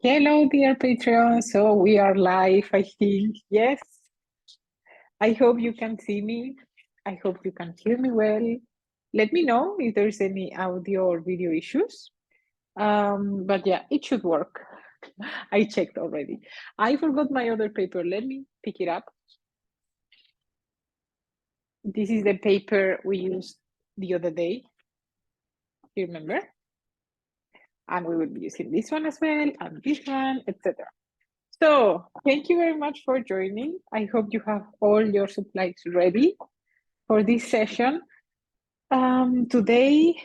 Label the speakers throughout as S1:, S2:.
S1: Hello, dear Patreon. So we are live, I think. Yes. I hope you can see me. I hope you can hear me well. Let me know if there's any audio or video issues. But yeah, it should work. I checked already. I forgot my other paper. Let me pick it up. This is the paper we used the other day. You remember? And we will be using this one as well, and this one, etc. So thank you very much for joining. I hope you have all your supplies ready for this session. Today,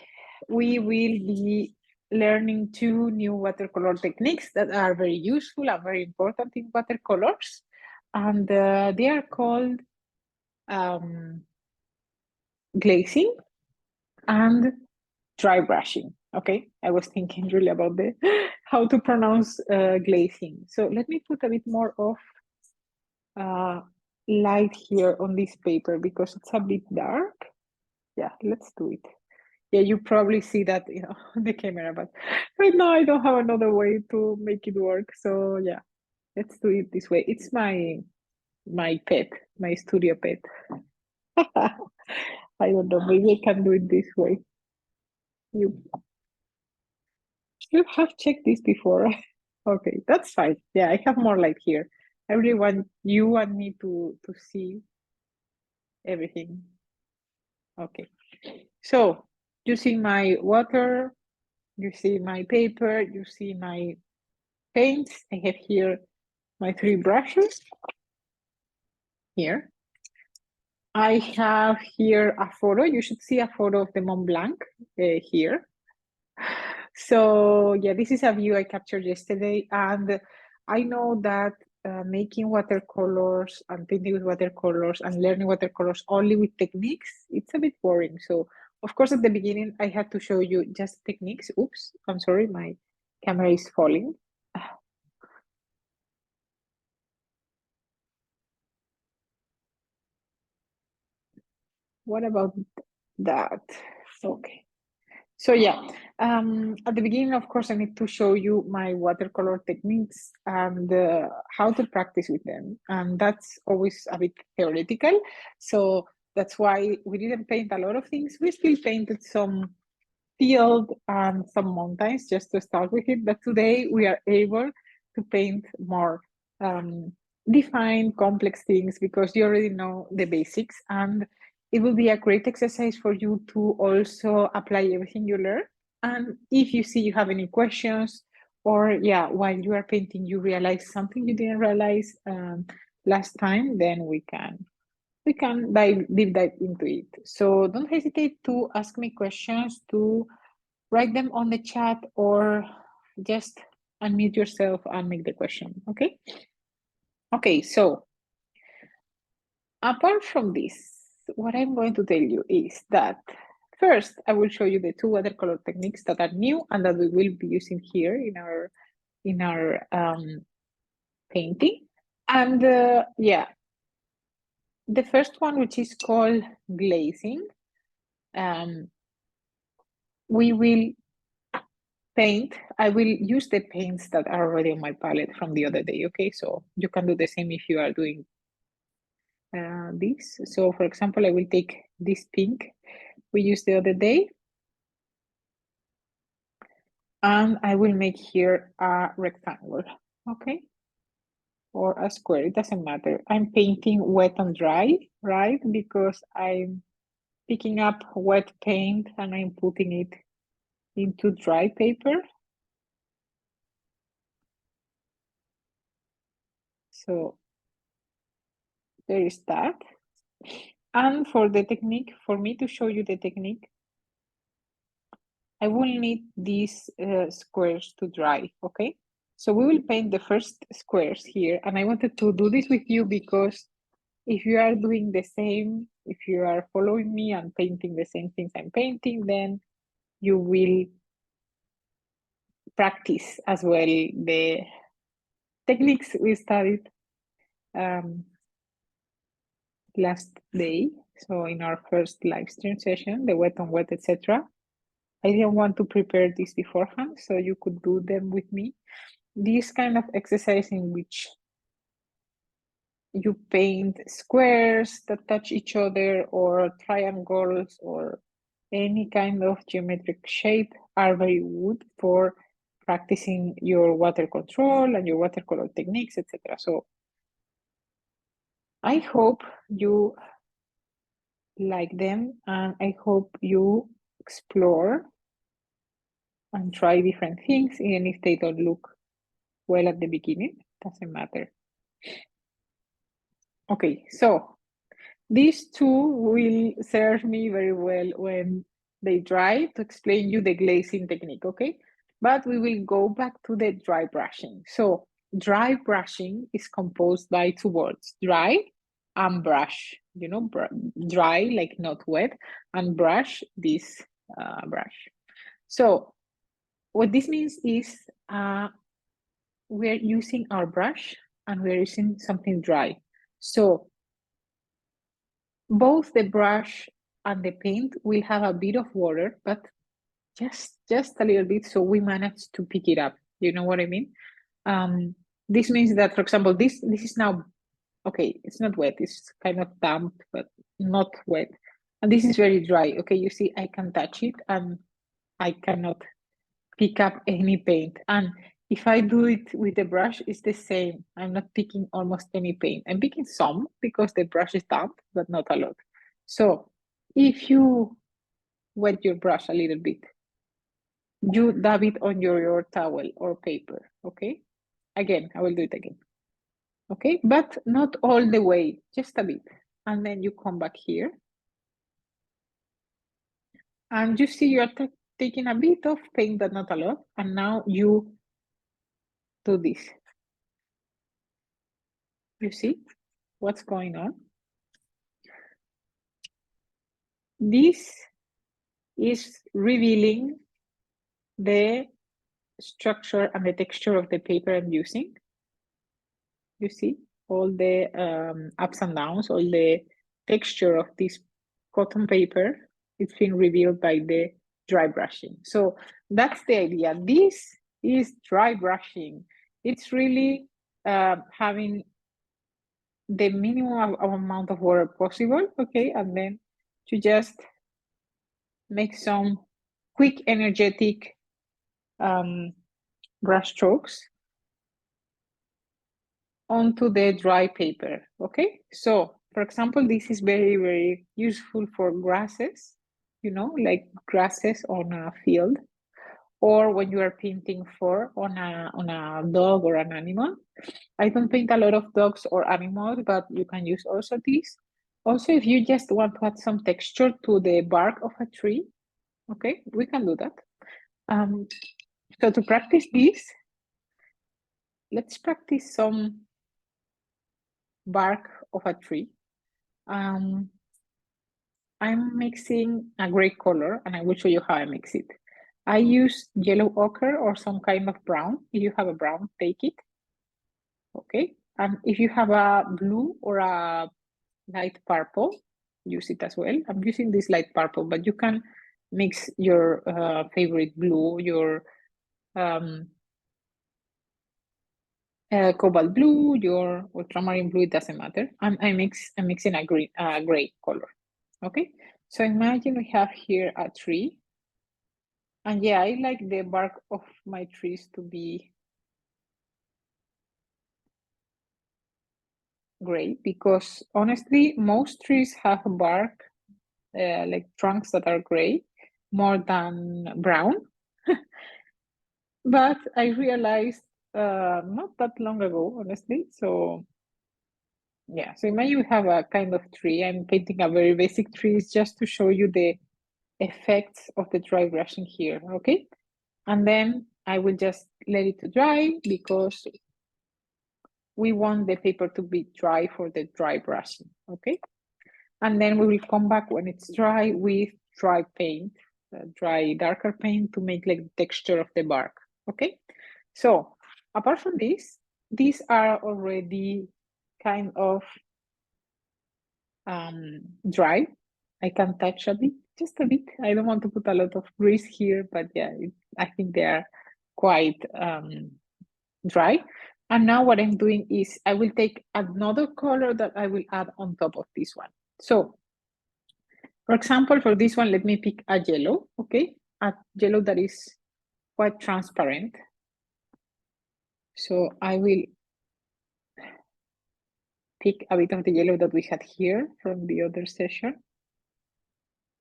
S1: we will be learning two new watercolor techniques that are very useful and very important in watercolors. And they are called glazing and dry brushing. Okay, I was thinking really about the how to pronounce glazing. So let me put a bit more of light here on this paper because it's a bit dark. Yeah, let's do it. Yeah, you probably see that, on the camera, but right now I don't have another way to make it work. So yeah, let's do it this way. It's my pet, my studio pet. I don't know, maybe I can do it this way. You have checked this before. Okay, that's fine. Yeah, I have more light here. I really want you and me to see everything. Okay, so you see my water, you see my paper, you see my paints. I have here my three brushes here. I have here a photo. You should see a photo of the Mont Blanc here. So yeah, this is a view I captured yesterday, and I know that making watercolors and painting with watercolors and learning watercolors only with techniques, it's a bit boring. So of course, at the beginning, I had to show you just techniques. Oops, I'm sorry, my camera is falling. What about that? Okay. So yeah, at the beginning, of course, I need to show you my watercolor techniques and how to practice with them. And that's always a bit theoretical. So that's why we didn't paint a lot of things. We still painted some field and some mountains just to start with it. But today we are able to paint more defined, complex things because you already know the basics. And it will be a great exercise for you to also apply everything you learn. And if you see you have any questions, or yeah, while you are painting, you realize something you didn't realize last time, then we can deep dive into it. So don't hesitate to ask me questions, to write them on the chat, or just unmute yourself and make the question. Okay. Okay, so apart from this, what I'm going to tell you is that first, I will show you the two watercolor techniques that are new and that we will be using here in our painting. And yeah, the first one, which is called glazing, we will paint. I will use the paints that are already on my palette from the other day. Okay, so you can do the same if you are doing this. So for example, I will take this pink we used the other day, and I will make here a rectangle, okay? Or a square, it doesn't matter. I'm painting wet and dry, right? Because I'm picking up wet paint and I'm putting it into dry paper. So there is that. And for the technique, for me to show you the technique, I will need these squares to dry, okay? So we will paint the first squares here. And I wanted to do this with you because if you are doing the same, if you are following me and painting the same things I'm painting, then you will practice as well the techniques we studied last day. So in our first live stream session, the wet on wet, etc. I didn't want to prepare this beforehand, so you could do them with me. this kind of exercise in which you paint squares that touch each other or triangles or any kind of geometric shape are very good for practicing your water control and your watercolor techniques, etc. So I hope you like them, and I hope you explore and try different things, even if they don't look well at the beginning, doesn't matter. Okay, so these two will serve me very well when they dry to explain you the glazing technique, okay? But we will go back to the dry brushing. So dry brushing is composed by two words, dry and brush, you know, dry, like not wet, and brush, this brush. So what this means is we're using our brush and we're using something dry. So both the brush and the paint will have a bit of water, but just a little bit, so we manage to pick it up. You know what I mean? This means that, for example, this is now, okay, it's not wet, it's kind of damp, but not wet. And this is very dry. Okay, you see, I can touch it and I cannot pick up any paint. And if I do it with the brush, it's the same. I'm not picking almost any paint. I'm picking some because the brush is damp, but not a lot. So if you wet your brush a little bit, you dab it on your towel or paper, okay? Again, I will do it again, okay? But not all the way, just a bit. And then you come back here. And you see you're taking a bit of paint, but not a lot. And now you do this. You see what's going on? This is revealing the structure and the texture of the paper I'm using. You see all the ups and downs, all the texture of this cotton paper. It's been revealed by the dry brushing. So that's the idea. This is dry brushing. It's really having the minimum of amount of water possible, okay? And then to just make some quick, energetic brush strokes onto the dry paper, okay? So, for example, this is very, very useful for grasses, you know, like grasses on a field, or when you are painting on a dog or an animal. I don't paint a lot of dogs or animals, but you can use also this. Also, if you just want to add some texture to the bark of a tree, okay, we can do that. So to practice this, let's practice some bark of a tree. I'm mixing a gray color, and I will show you how I mix it. I use yellow ochre or some kind of brown. If you have a brown, take it. Okay. And if you have a blue or a light purple, use it as well. I'm using this light purple, but you can mix your favorite blue, your cobalt blue, your ultramarine blue, it doesn't matter. I'm mixing a gray color. Okay, so imagine we have here a tree. And yeah, I like the bark of my trees to be gray because honestly, most trees have bark, like trunks that are gray, more than brown. But I realized not that long ago, honestly. So yeah, so imagine we have a kind of tree. I'm painting a very basic tree just to show you the effects of the dry brushing here, okay? And then I will just let it to dry because we want the paper to be dry for the dry brushing, okay? And then we will come back when it's dry with dry paint, dry darker paint to make like the texture of the bark, okay? So apart from this, these are already kind of dry. I can touch a bit, just a bit. I don't want to put a lot of grease here, but yeah, I think they are quite dry. And now what I'm doing is I will take another color that I will add on top of this one. So for example, for this one, let me pick a yellow, okay? A yellow that is quite transparent. So I will pick a bit of the yellow that we had here from the other session.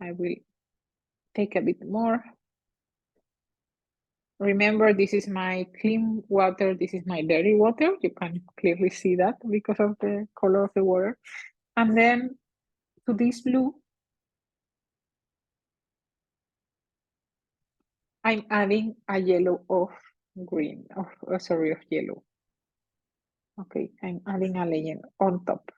S1: I will take a bit more. Remember, this is my clean water, this is my dirty water. You can clearly see that because of the color of the water. And then to this blue, I'm adding a yellow of green, sorry, of yellow. Okay, I'm adding a layer on top.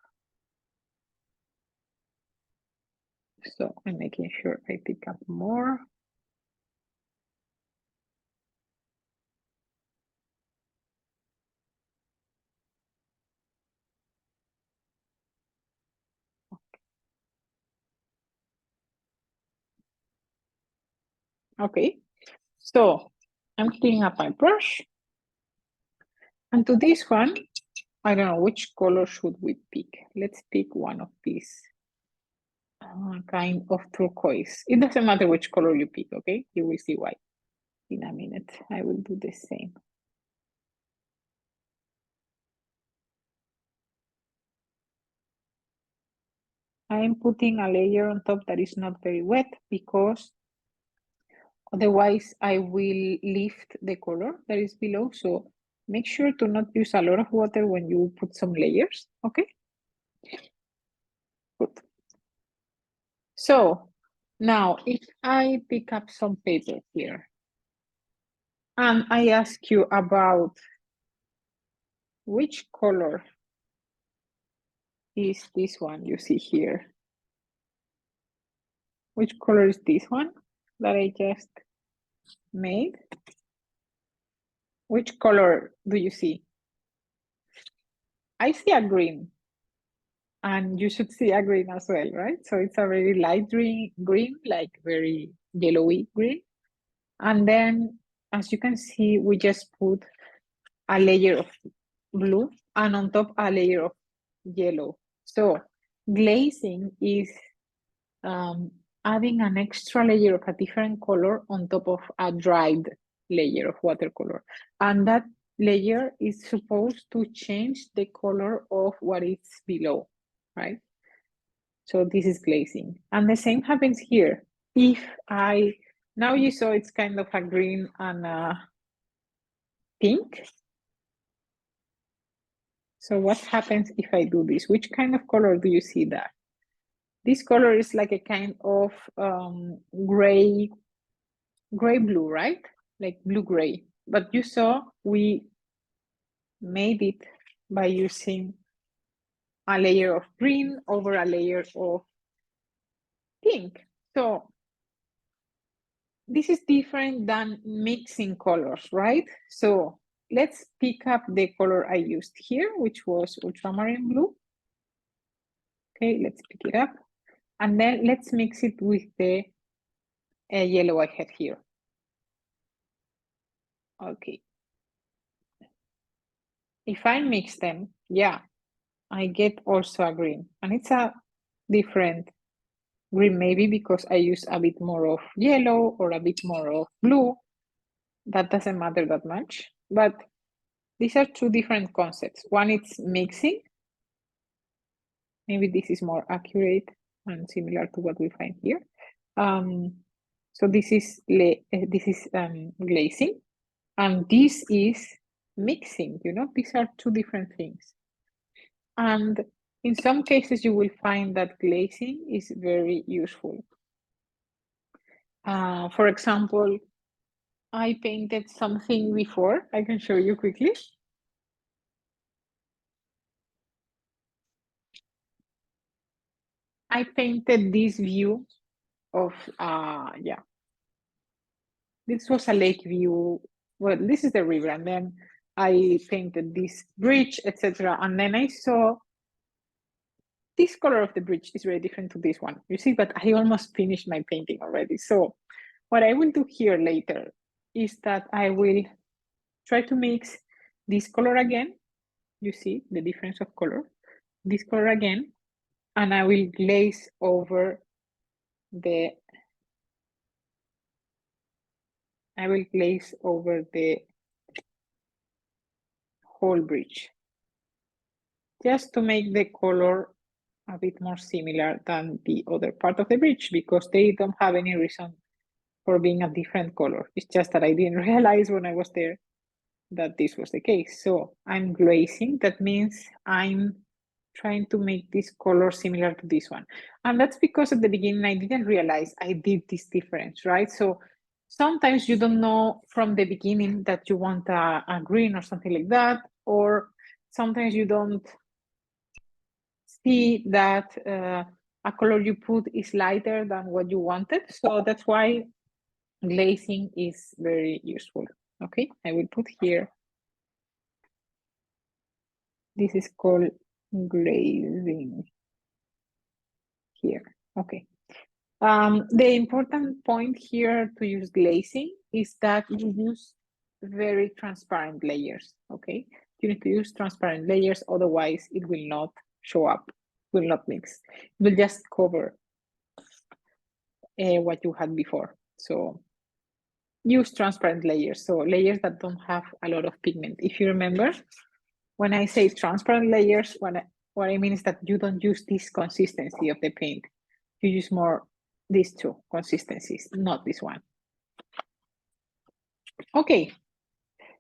S1: So I'm making sure I pick up more. Okay, so I'm cleaning up my brush. And to this one, I don't know which color should we pick. Let's pick one of these kind of turquoise. It doesn't matter which color you pick, okay? You will see why in a minute. I will do the same. I am putting a layer on top that is not very wet because otherwise I will lift the color that is below. So make sure to not use a lot of water when you put some layers, okay? Good. So now if I pick up some paper here and I ask you about which color is this one you see here? Which color is this one that I just made? Which color do you see? I see a green, and you should see a green as well, right? So it's a very light green, like very yellowy green. And then, as you can see, we just put a layer of blue and on top a layer of yellow. So glazing is adding an extra layer of a different color on top of a dried layer of watercolor. And that layer is supposed to change the color of what is below, right? So this is glazing. And the same happens here. If now you saw it's kind of a green and a pink. So what happens if I do this? Which kind of color do you see that? This color is like a kind of gray blue, right? Like blue gray. But you saw we made it by using a layer of green over a layer of pink. So this is different than mixing colors, right? So let's pick up the color I used here, which was ultramarine blue. Okay, let's pick it up. And then let's mix it with the yellow I have here. Okay. If I mix them, yeah, I get also a green. And it's a different green, maybe because I use a bit more of yellow or a bit more of blue. That doesn't matter that much. But these are two different concepts. One is mixing. Maybe this is more accurate and similar to what we find here. So this is glazing, and this is mixing. You know, these are two different things. And in some cases, you will find that glazing is very useful. For example, I painted something before. I can show you quickly. I painted this view of, yeah. This was a lake view. Well, this is the river, and then I painted this bridge, etc. And then I saw this color of the bridge is very different to this one. You see, but I almost finished my painting already. So what I will do here later is that I will try to mix this color again. You see the difference of color. This color again, and I will glaze over the whole bridge, just to make the color a bit more similar than the other part of the bridge, because they don't have any reason for being a different color. It's just that I didn't realize when I was there that this was the case. So I'm glazing. That means I'm trying to make this color similar to this one. And that's because at the beginning, I didn't realize I did this difference, right? So sometimes you don't know from the beginning that you want a green or something like that, or sometimes you don't see that a color you put is lighter than what you wanted. So that's why glazing is very useful. Okay, I will put here. This is called glazing here. Okay. The important point here to use glazing is that you use very transparent layers. Okay, you need to use transparent layers, otherwise it will not show up, will not mix. It will just cover what you had before. So use transparent layers, so layers that don't have a lot of pigment. If you remember, when I say transparent layers, what I mean is that you don't use this consistency of the paint. You use more these two consistencies, not this one. Okay,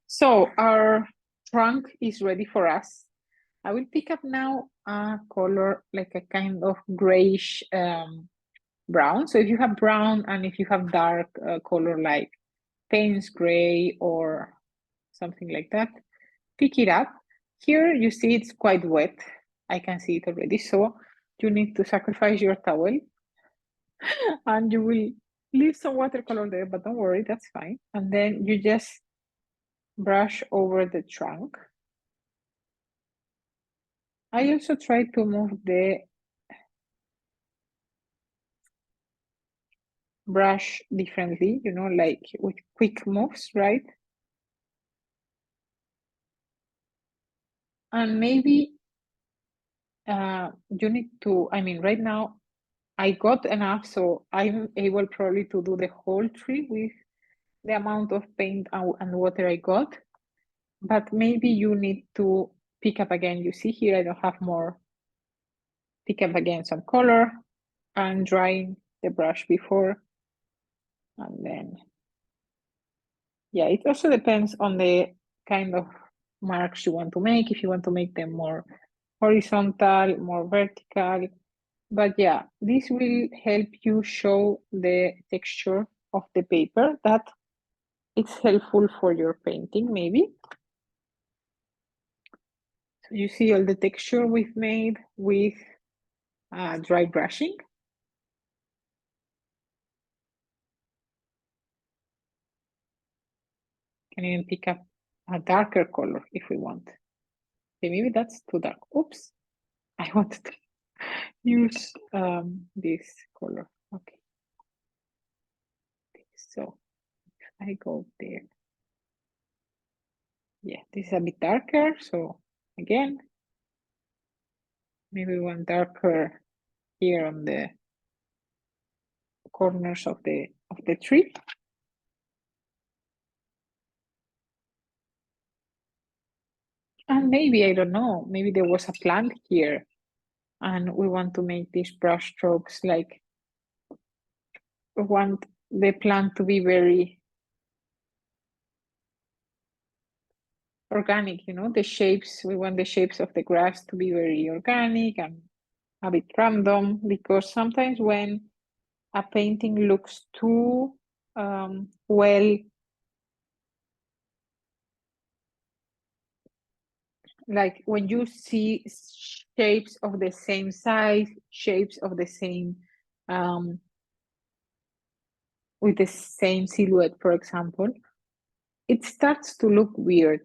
S1: so our trunk is ready for us. I will pick up now a color like a kind of grayish brown. So if you have brown and if you have dark color like Payne's gray or something like that, pick it up. Here you see it's quite wet. I can see it already. So you need to sacrifice your towel and you will leave some watercolor there, but don't worry, that's fine. And then you just brush over the trunk. I also try to move the brush differently, you know, like with quick moves, right? And maybe you need to, I mean, right now I got enough, so I'm able probably to do the whole tree with the amount of paint and water I got. But maybe you need to pick up again. You see here, I don't have more. Pick up again some color and drying the brush before. And then, yeah, it also depends on the kind of marks you want to make. If you want to make them more horizontal, more vertical. But yeah, this will help you show the texture of the paper. That it's helpful for your painting, maybe. So you see all the texture we've made with dry brushing. Can even pick up a darker color if we want. Okay, maybe that's too dark. Oops, I wanted to use this color. Okay, so I go there. Yeah, this is a bit darker. So again, maybe one darker here on the corners of the tree. And maybe, I don't know, maybe there was a plant here and we want to make these brush strokes like we want the plant to be very organic, you know, the shapes, we want the shapes of the grass to be very organic and a bit random, because sometimes when a painting looks too well, like when you see shapes of the same size, shapes of the same, with the same silhouette, for example, it starts to look weird.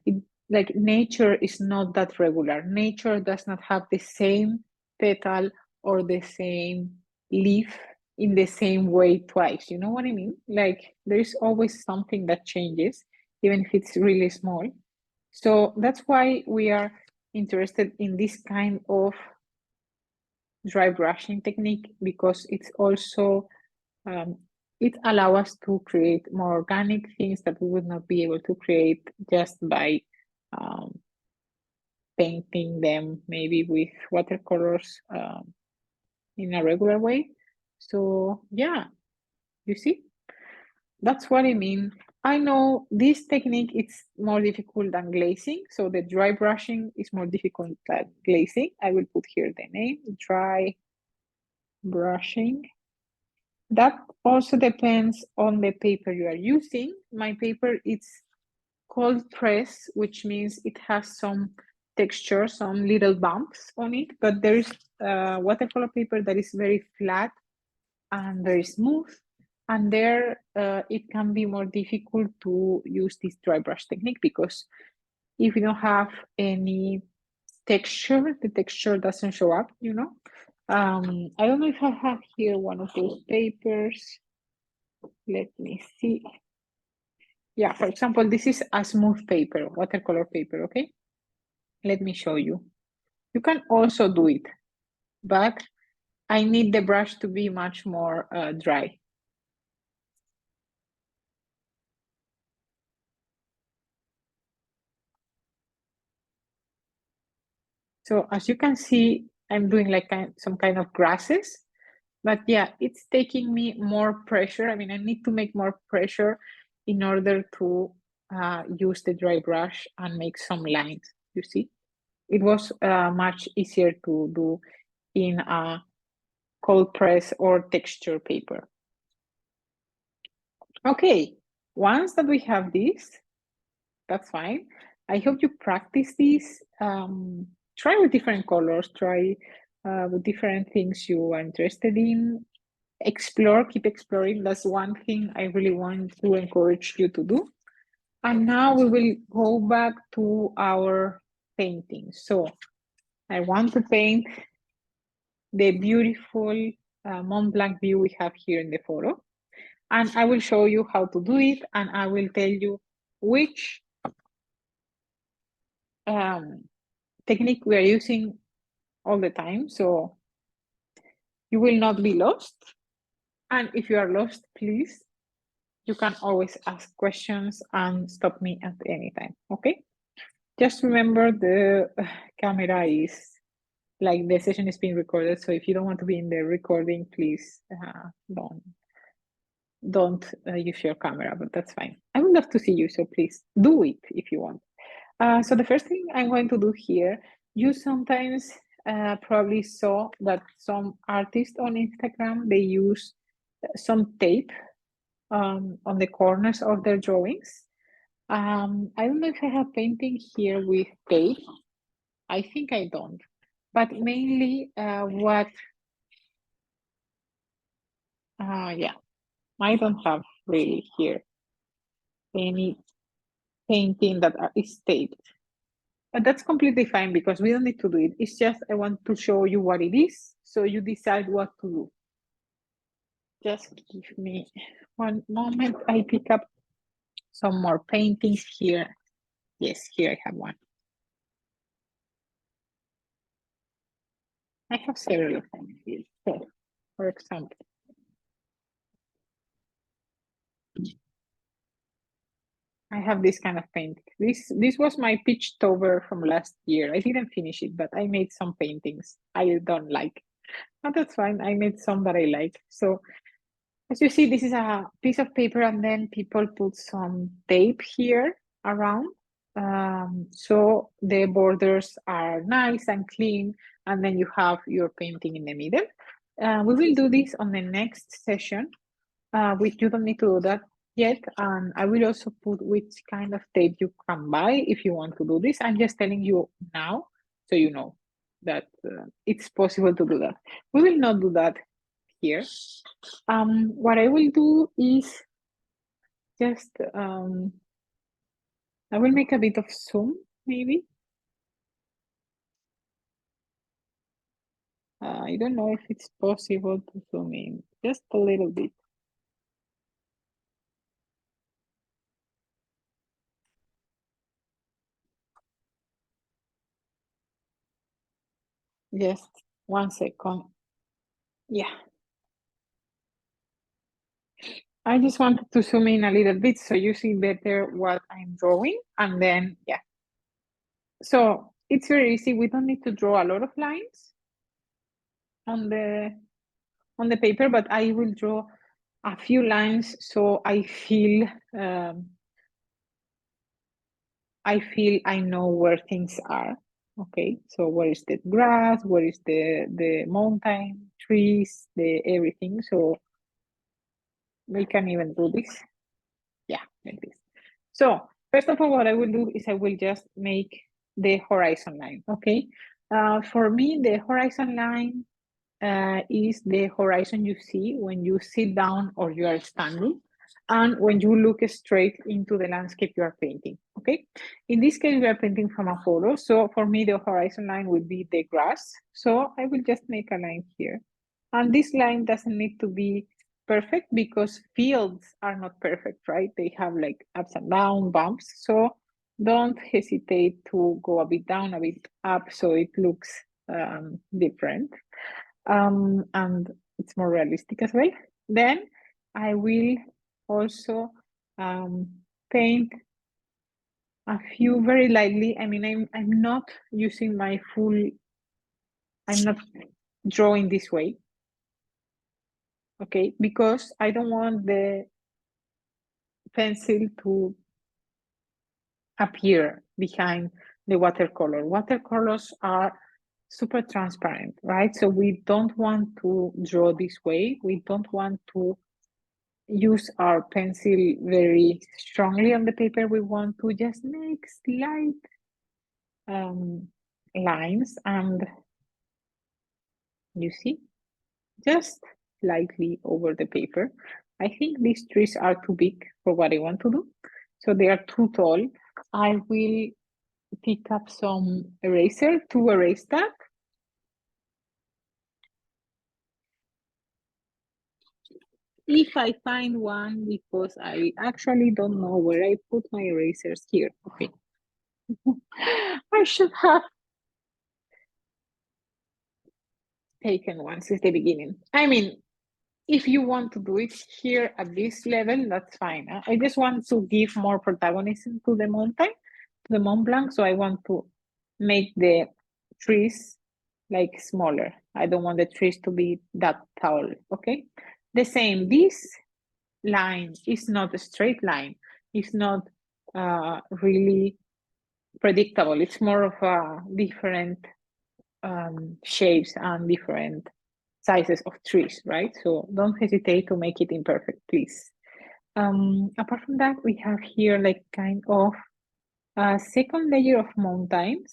S1: Like nature is not that regular. Nature does not have the same petal or the same leaf in the same way twice. You know what I mean? Like there is always something that changes, even if it's really small. So that's why we are interested in this kind of dry brushing technique, because it's also it allows us to create more organic things that we would not be able to create just by um, painting them maybe with watercolors in a regular way. So yeah, you see, that's what I mean. I know this technique it's more difficult than glazing. So the dry brushing is more difficult than glazing. I will put here the name, dry brushing. That also depends on the paper you are using. My paper is cold press, which means it has some texture, some little bumps on it, but there is watercolor paper that is very flat and very smooth. And there it can be more difficult to use this dry brush technique, because if you don't have any texture, the texture doesn't show up, you know. I don't know if I have here one of those papers. Let me see. Yeah, for example, this is a smooth paper, watercolor paper, okay? Let me show you. You can also do it, but I need the brush to be much more dry. So as you can see, I'm doing like some kind of grasses, but yeah, it's taking me more pressure. I mean, I need to make more pressure in order to use the dry brush and make some lines, you see? It was much easier to do in a cold press or texture paper. Okay, once that we have this, that's fine. I hope you practice this. Try with different colors, try with different things you are interested in. Explore, keep exploring. That's one thing I really want to encourage you to do. And now we will go back to our painting. So I want to paint the beautiful Mont Blanc view we have here in the photo. And I will show you how to do it, and I will tell you which technique we are using all the time, so you will not be lost. And if you are lost, please, you can always ask questions and stop me at any time, okay? Just remember the camera is, like, the session is being recorded, so if you don't want to be in the recording, please don't use your camera, but that's fine. I would love to see you, so please do it if you want. So the first thing I'm going to do here, you sometimes probably saw that some artists on Instagram, they use some tape on the corners of their drawings. I don't know if I have painting here with tape. I think I don't. But mainly yeah, I don't have really here any painting that is taped. But that's completely fine because we don't need to do it. It's just I want to show you what it is, so you decide what to do. Just give me one moment. I pick up some more paintings here. Yes, here I have one. I have several of them here. So, for example, I have this kind of painting. This was my peach tover from last year. I didn't finish it, but I made some paintings I don't like. But that's fine. I made some that I like. So as you see, this is a piece of paper, and then people put some tape here around. So the borders are nice and clean, and then you have your painting in the middle. We will do this on the next session. Which you don't need to do that yet. And I will also put which kind of tape you can buy if you want to do this. I'm just telling you now, so you know that it's possible to do that. We will not do that here. What I will do is just, I will make a bit of zoom, maybe. I don't know if it's possible to zoom in, just a little bit. Just 1 second. Yeah. I just wanted to zoom in a little bit so you see better what I'm drawing. And then, yeah. So it's very easy. We don't need to draw a lot of lines on the paper, but I will draw a few lines so I know where things are. Okay, so where is the grass? Where is the mountain, trees, the everything? So we can even do this. Yeah, like this. So first of all, what I will do is I will just make the horizon line. Okay, for me, the horizon line is the horizon you see when you sit down or you are standing, and when you look straight into the landscape you are painting. Okay, in this case we are painting from a photo, so for me the horizon line will be the grass, so I will just make a line here, and this line doesn't need to be perfect because fields are not perfect, right? They have like ups and down bumps, so don't hesitate to go a bit down, a bit up, so it looks different, and it's more realistic as well. Then I will also um, paint a few very lightly. I mean, I'm not using my full, I'm not drawing this way, okay? Because I don't want the pencil to appear behind the watercolor. Watercolors are super transparent, right? So we don't want to draw this way. We don't want to use our pencil very strongly on the paper. We want to just make slight lines, and you see, just slightly over the paper. I think these trees are too big for what I want to do, so they are too tall. I will pick up some eraser to erase that. If I find one, because I actually don't know where I put my erasers here. Okay. I should have taken one since the beginning. I mean, if you want to do it here at this level, that's fine. I just want to give more protagonism to the mountain, to the Mont Blanc. So I want to make the trees like smaller. I don't want the trees to be that tall. Okay. The same, this line is not a straight line. It's not really predictable. It's more of a different shapes and different sizes of trees, right? So don't hesitate to make it imperfect, please. Apart from that, we have here like kind of a second layer of mountains.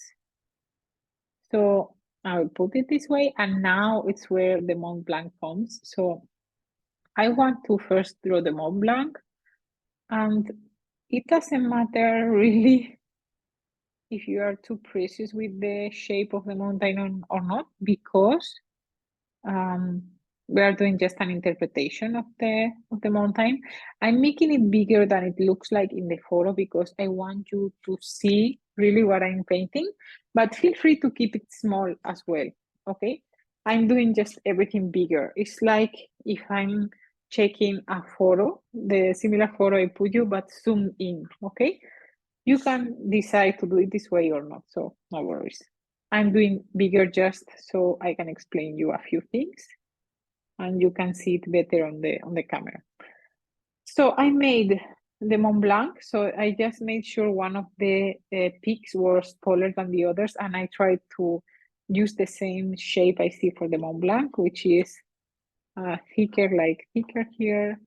S1: So I'll put it this way, and now it's where the Mont Blanc comes. So I want to first draw the Mont Blanc, and it doesn't matter really if you are too precise with the shape of the mountain or not, because we are doing just an interpretation of the mountain. I'm making it bigger than it looks like in the photo because I want you to see really what I'm painting, but feel free to keep it small as well, okay? I'm doing just everything bigger. It's like if I'm checking a photo, the similar photo I put you, but zoom in, okay? You can decide to do it this way or not, so no worries. I'm doing bigger just so I can explain you a few things and you can see it better on the camera. So I made the Mont Blanc. So I just made sure one of the peaks was taller than the others, and I tried to use the same shape I see for the Mont Blanc, which is thicker, like thicker here.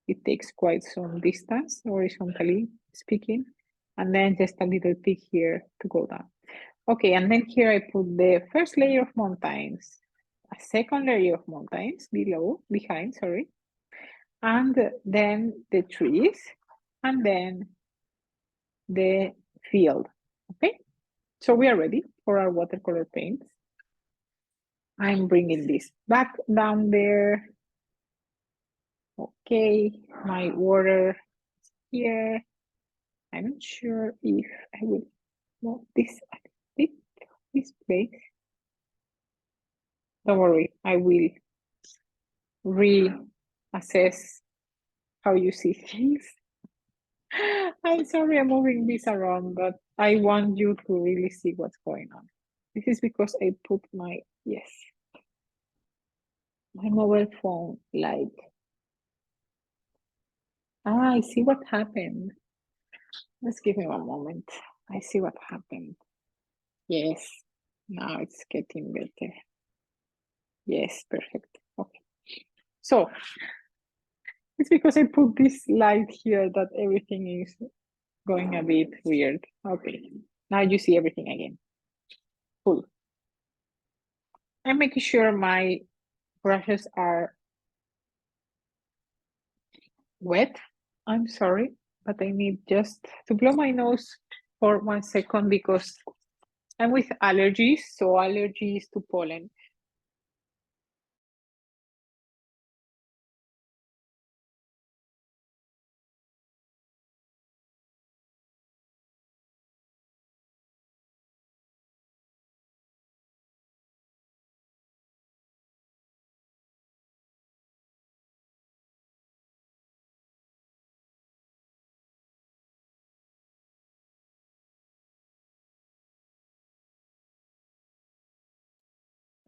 S1: It takes quite some distance, horizontally speaking, and then just a little peak here to go down. Okay, and then here I put the first layer of mountains, a second layer of mountains behind, sorry, and then the trees, and then the field. Okay, so we are ready for our watercolor paints. I'm bringing this back down there. Okay, my water here. I'm not sure if I will move this a bit, this place. Don't worry, I will reassess how you see things. I'm sorry I'm moving this around, but I want you to really see what's going on. This is because I put my, yes, my mobile phone light. Ah, I see what happened. Let's give me one moment. I see what happened. Yes, now it's getting better. Yes, perfect. Okay. So it's because I put this light here that everything is going a bit weird. Okay. Now you see everything again. Cool. I'm making sure my brushes are wet. I'm sorry, but I need just to blow my nose for 1 second because I'm with allergies. So allergies to pollen.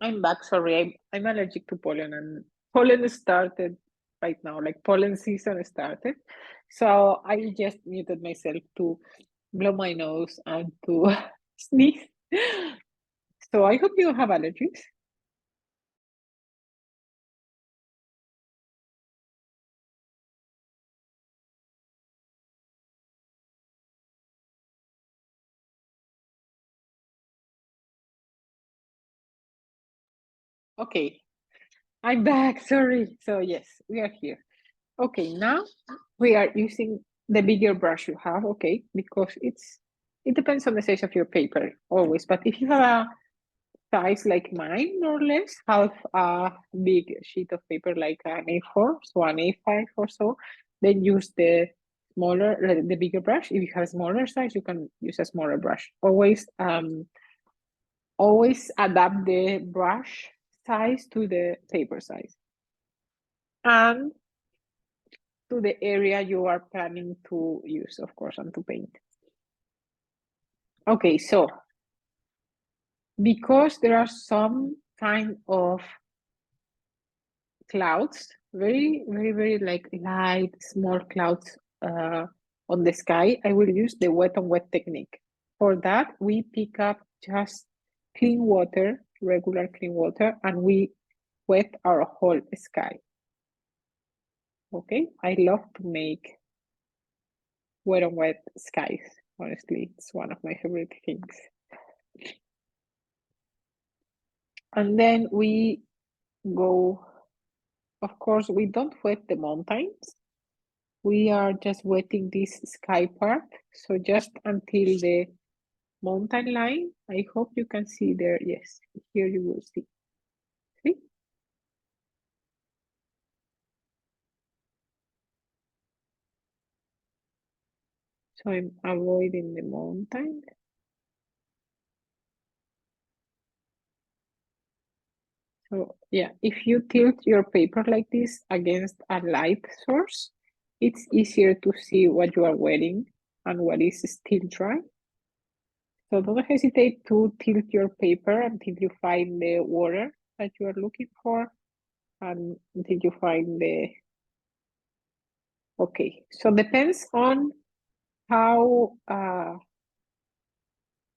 S1: I'm back. Sorry, I'm allergic to pollen, and pollen started right now. Like pollen season started, so I just muted myself to blow my nose and to sneeze. So I hope you don't have allergies. Okay, I'm back. Sorry. So yes, we are here. Okay, now we are using the bigger brush you have. Okay, because it depends on the size of your paper always. But if you have a size like mine, more or less, half a big sheet of paper like an A4, so an A5 or so, then use the smaller, the bigger brush. If you have a smaller size, you can use a smaller brush. Always adapt the brush size to the paper size and to the area you are planning to use, of course, and to paint. Okay, so because there are some kind of clouds, very like light, small clouds on the sky, I will use the wet on wet technique. For that, we pick up just clean water, regular clean water, and we wet our whole sky. Okay, I love to make wet on wet skies. Honestly, it's one of my favorite things. And then we go, of course, we don't wet the mountains. We are just wetting this sky part. So just until the mountain line. I hope you can see there. Yes, here you will see. See? So I'm avoiding the mountain. So yeah, if you tilt your paper like this against a light source, it's easier to see what you are wearing and what is still dry. So don't hesitate to tilt your paper until you find the water that you are looking for and until you find the, okay. So depends on how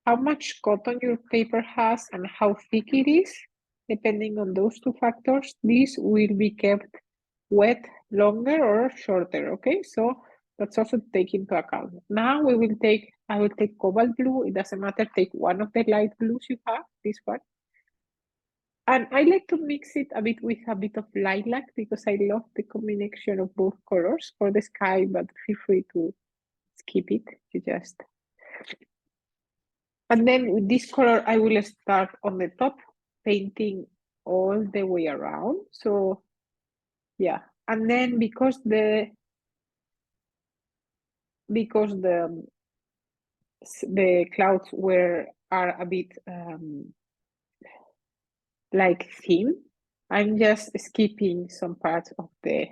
S1: much cotton your paper has and how thick it is. Depending on those two factors, this will be kept wet longer or shorter, okay? So that's also take into account. Now I will take cobalt blue. It doesn't matter, take one of the light blues you have, this one. And I like to mix it a bit with a bit of lilac because I love the combination of both colors for the sky, but feel free to skip it. You just, and then with this color, I will start on the top, painting all the way around. So yeah, and then because the clouds are a bit like theme. I'm just skipping some parts of the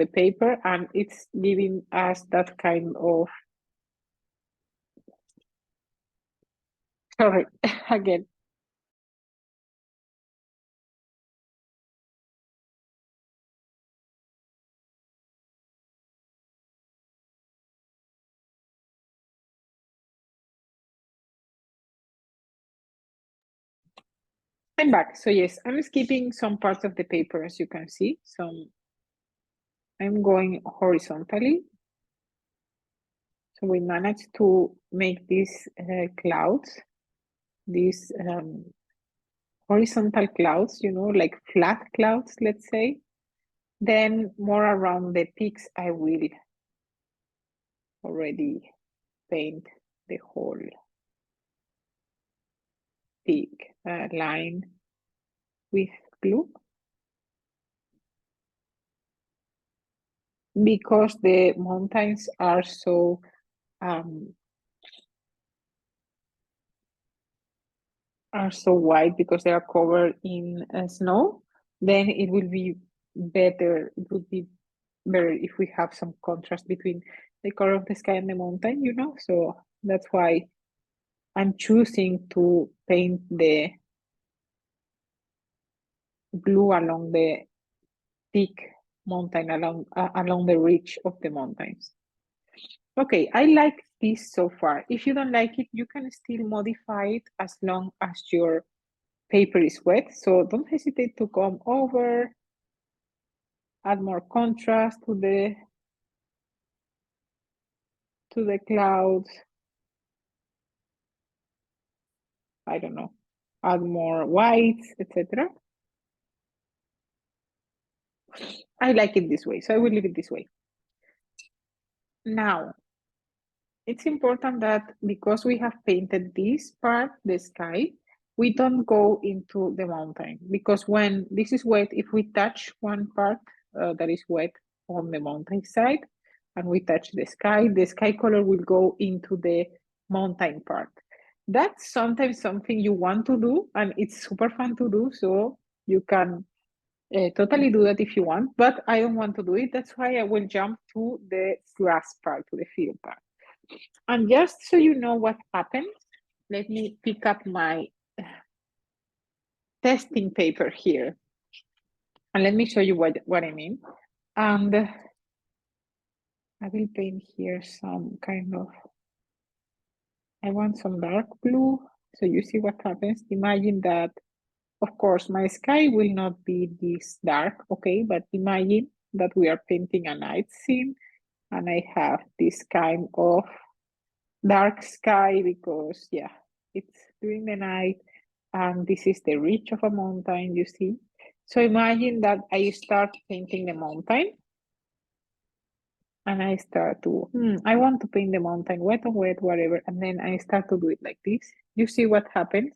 S1: paper, and it's giving us that kind of, sorry, again. I'm back. So yes, I'm skipping some parts of the paper, as you can see. I'm going horizontally. So we managed to make these clouds, these horizontal clouds, like flat clouds, let's say. Then more around the peaks, I will already paint the whole peak line with glue, because the mountains are so white, because they are covered in snow. Then it will be better. It would be better if we have some contrast between the color of the sky and the mountain, So that's why I'm choosing to paint the blue along the peak mountain, along the ridge of the mountains. Okay, I like this so far. If you don't like it, you can still modify it as long as your paper is wet. So don't hesitate to come over, add more contrast to the clouds. I don't know, add more whites, etc. I like it this way, so I will leave it this way. Now, it's important that because we have painted this part, the sky, we don't go into the mountain, because when this is wet, if we touch one part that is wet on the mountain side and we touch the sky color will go into the mountain part. That's sometimes something you want to do, and it's super fun to do, so you can totally do that if you want, but I don't want to do it. That's why I will jump to the grass part, to the field part. And just so you know what happens, let me pick up my testing paper here. And let me show you what I mean. And I will paint here some kind of, I want some dark blue. So you see what happens. Imagine that, of course, my sky will not be this dark, okay? But imagine that we are painting a night scene and I have this kind of dark sky because, yeah, it's during the night and this is the ridge of a mountain, you see. So imagine that I start painting the mountain and I start to, I want to paint the mountain, wet on wet, whatever. And then I start to do it like this. You see what happens?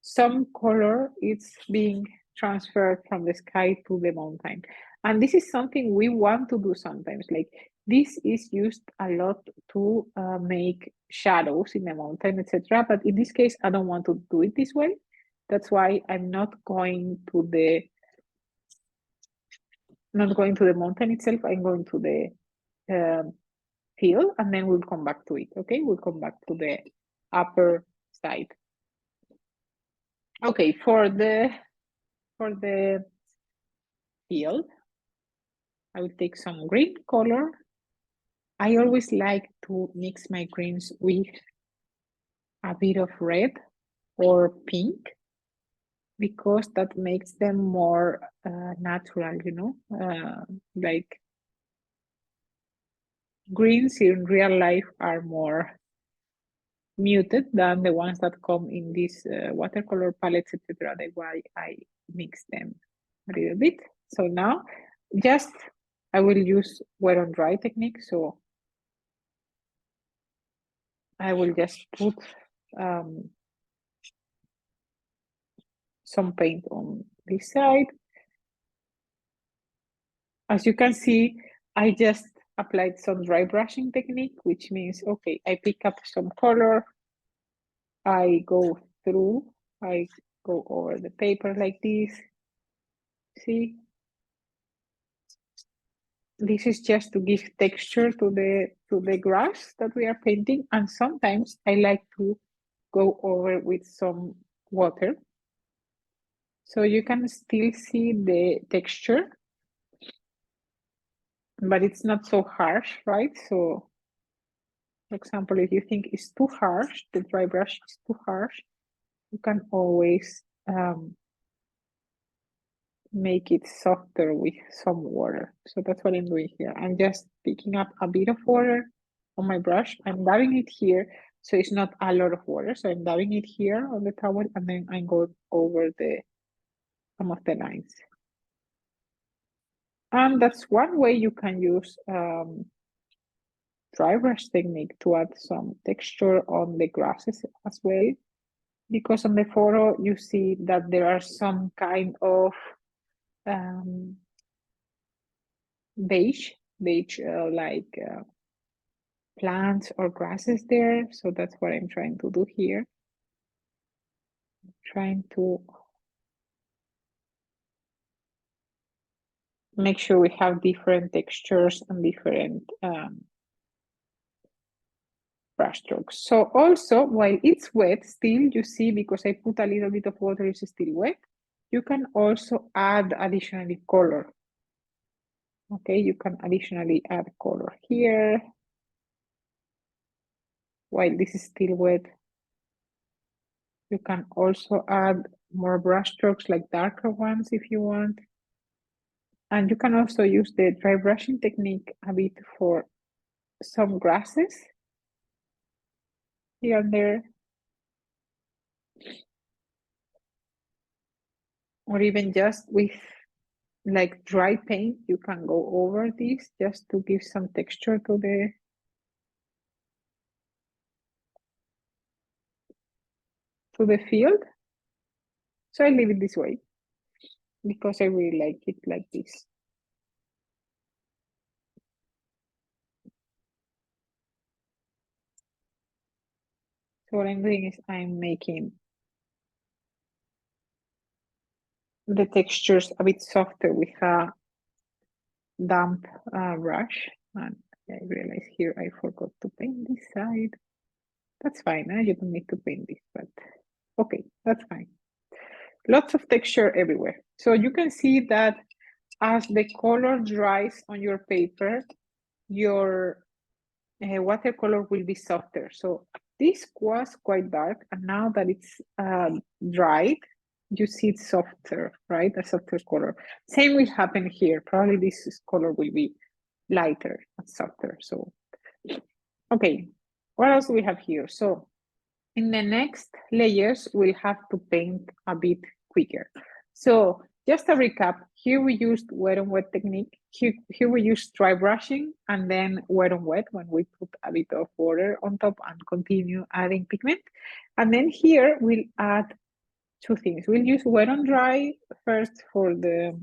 S1: Some color is being transferred from the sky to the mountain. And this is something we want to do sometimes. Like this is used a lot to make shadows in the mountain, etc. But in this case, I don't want to do it this way. That's why I'm not going to the mountain itself. I'm going to the field, and then we'll come back to it. Okay, we'll come back to the upper side. Okay, for the field, I will take some green color. I always like to mix my greens with a bit of red or pink, because that makes them more natural, like greens in real life are more muted than the ones that come in these watercolor palettes, etc. That's why I mix them a little bit. So now just I will use wet on dry technique. So I will just put some paint on this side. As you can see, I just applied some dry brushing technique, which means, okay, I pick up some color, I go through, I go over the paper like this. See? This is just to give texture to the grass that we are painting. And sometimes I like to go over with some water. So you can still see the texture, but it's not so harsh, right? So, for example, if you think it's too harsh, the dry brush is too harsh, you can always make it softer with some water. So that's what I'm doing here. I'm just picking up a bit of water on my brush. I'm dabbing it here, so it's not a lot of water. So I'm dabbing it here on the towel, and then I'm going over some of the lines. And that's one way you can use dry brush technique to add some texture on the grasses as well. Because on the photo, you see that there are some kind of beige like plants or grasses there. So that's what I'm trying to do here. Trying to make sure we have different textures and different brush strokes. So also, while it's wet still, you see, because I put a little bit of water, it's still wet, you can also add additionally color. Okay, you can additionally add color here. While this is still wet, you can also add more brush strokes, like darker ones if you want. And you can also use the dry brushing technique a bit for some grasses here and there. Or even just with like dry paint, you can go over this just to give some texture to the field. So I leave it this way because I really like it like this. So what I'm doing is I'm making the textures a bit softer with a damp brush. And I realize here I forgot to paint this side. That's fine, you don't need to paint this, but okay, that's fine. Lots of texture everywhere. So you can see that as the color dries on your paper, your watercolor will be softer. So this was quite dark, and now that it's dried, you see it's softer, right? A softer color. Same will happen here. Probably this color will be lighter and softer. So, okay, what else do we have here? So in the next layers, we'll have to paint a bit quicker. So just a recap, here we used wet on wet technique. Here we used dry brushing and then wet on wet when we put a bit of water on top and continue adding pigment. And then here we'll add two things. We'll use wet on dry first for the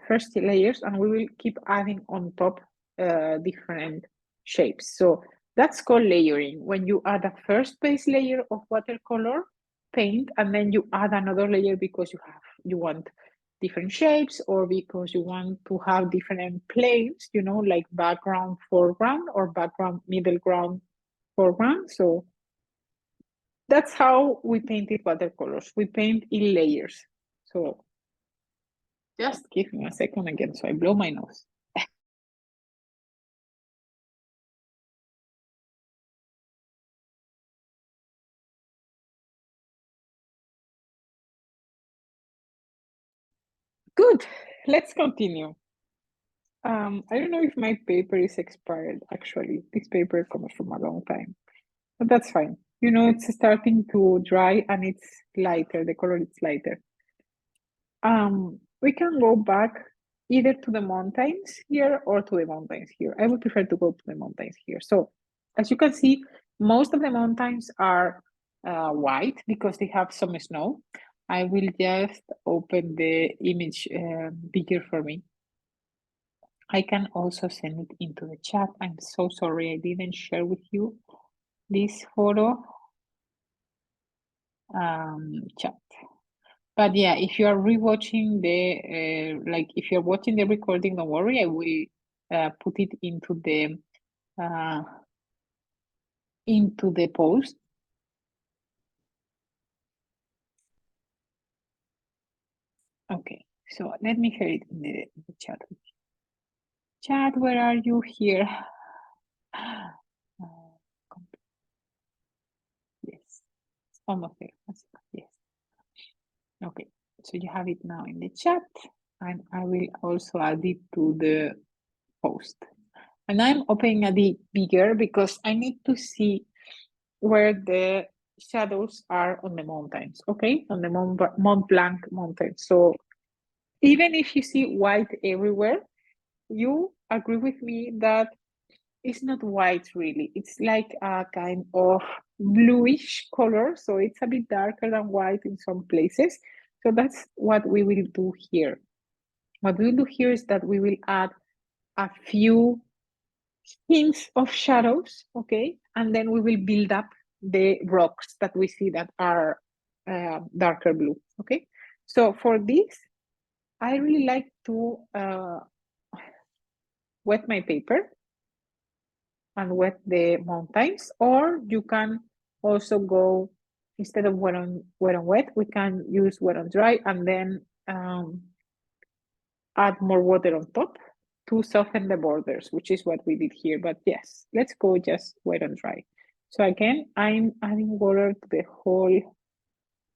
S1: first layers, and we will keep adding on top different shapes. So that's called layering. When you add a first base layer of watercolor paint, and then you add another layer because you want different shapes, or because you want to have different planes, you know, like background, foreground, or background, middle ground, foreground. So that's how we painted watercolors. We paint in layers. So just give me a second again, so I blow my nose. Good, let's continue. I don't know if my paper is expired, actually. This paper comes from a long time, but that's fine. You know, it's starting to dry and it's lighter, the color is lighter. We can go back either to the mountains here or to the mountains here. I would prefer to go to the mountains here. So as you can see, most of the mountains are white because they have some snow. I will just open the image bigger for me. I can also send it into the chat. I'm so sorry I didn't share with you this photo chat. But yeah, if you are rewatching the like if you're watching the recording, don't worry, I will put it into the post. Okay, so let me share it in the chat. Chat, where are you here? Yes, it's almost there. Yes. Okay, so you have it now in the chat, and I will also add it to the post. And I'm opening a bit bigger because I need to see where the shadows are on the mountains, okay? On the Mont Blanc mountain. So even if you see white everywhere, you agree with me that it's not white really. It's like a kind of bluish color. So it's a bit darker than white in some places. So that's what we will do here. What we'll do here is that we will add a few hints of shadows, okay? And then we will build up the rocks that we see that are darker blue, okay? So for this, I really like to wet my paper and wet the mountains, or you can also go, instead of wet on wet, we can use wet on dry and then add more water on top to soften the borders, which is what we did here. But yes, let's go just wet and dry. So again, I'm adding water to the whole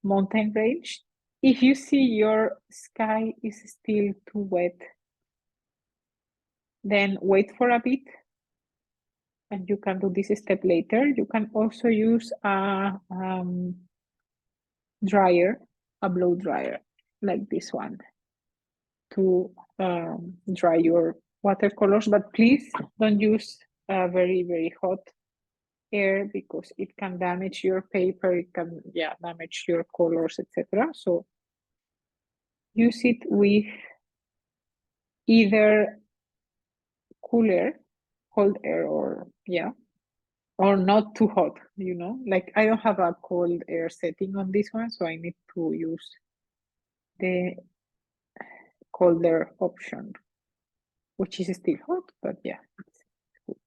S1: mountain range. If you see your sky is still too wet, then wait for a bit and you can do this step later. You can also use a dryer, a blow dryer like this one to dry your watercolors, but please don't use very, very hot air because it can damage your paper, it can damage your colors, etc. So use it with either cooler, cold air, or not too hot, like I don't have a cold air setting on this one, so I need to use the colder option, which is still hot, but yeah, it's good.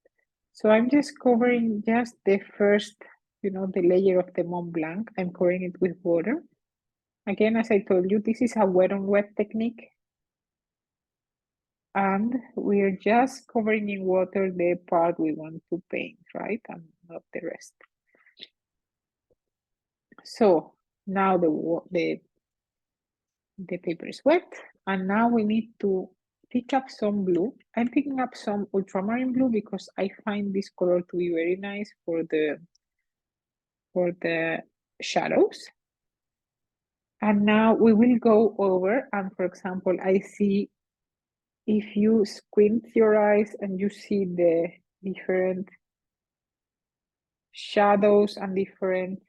S1: So I'm just covering just the first, the layer of the Mont Blanc. I'm covering it with water. Again, as I told you, this is a wet on wet technique. And we're just covering in water the part we want to paint, right? And not the rest. So now the paper is wet, and now we need to pick up some blue. I'm picking up some ultramarine blue because I find this color to be very nice for the shadows. And now we will go over, and for example, I see, if you squint your eyes and you see the different shadows and different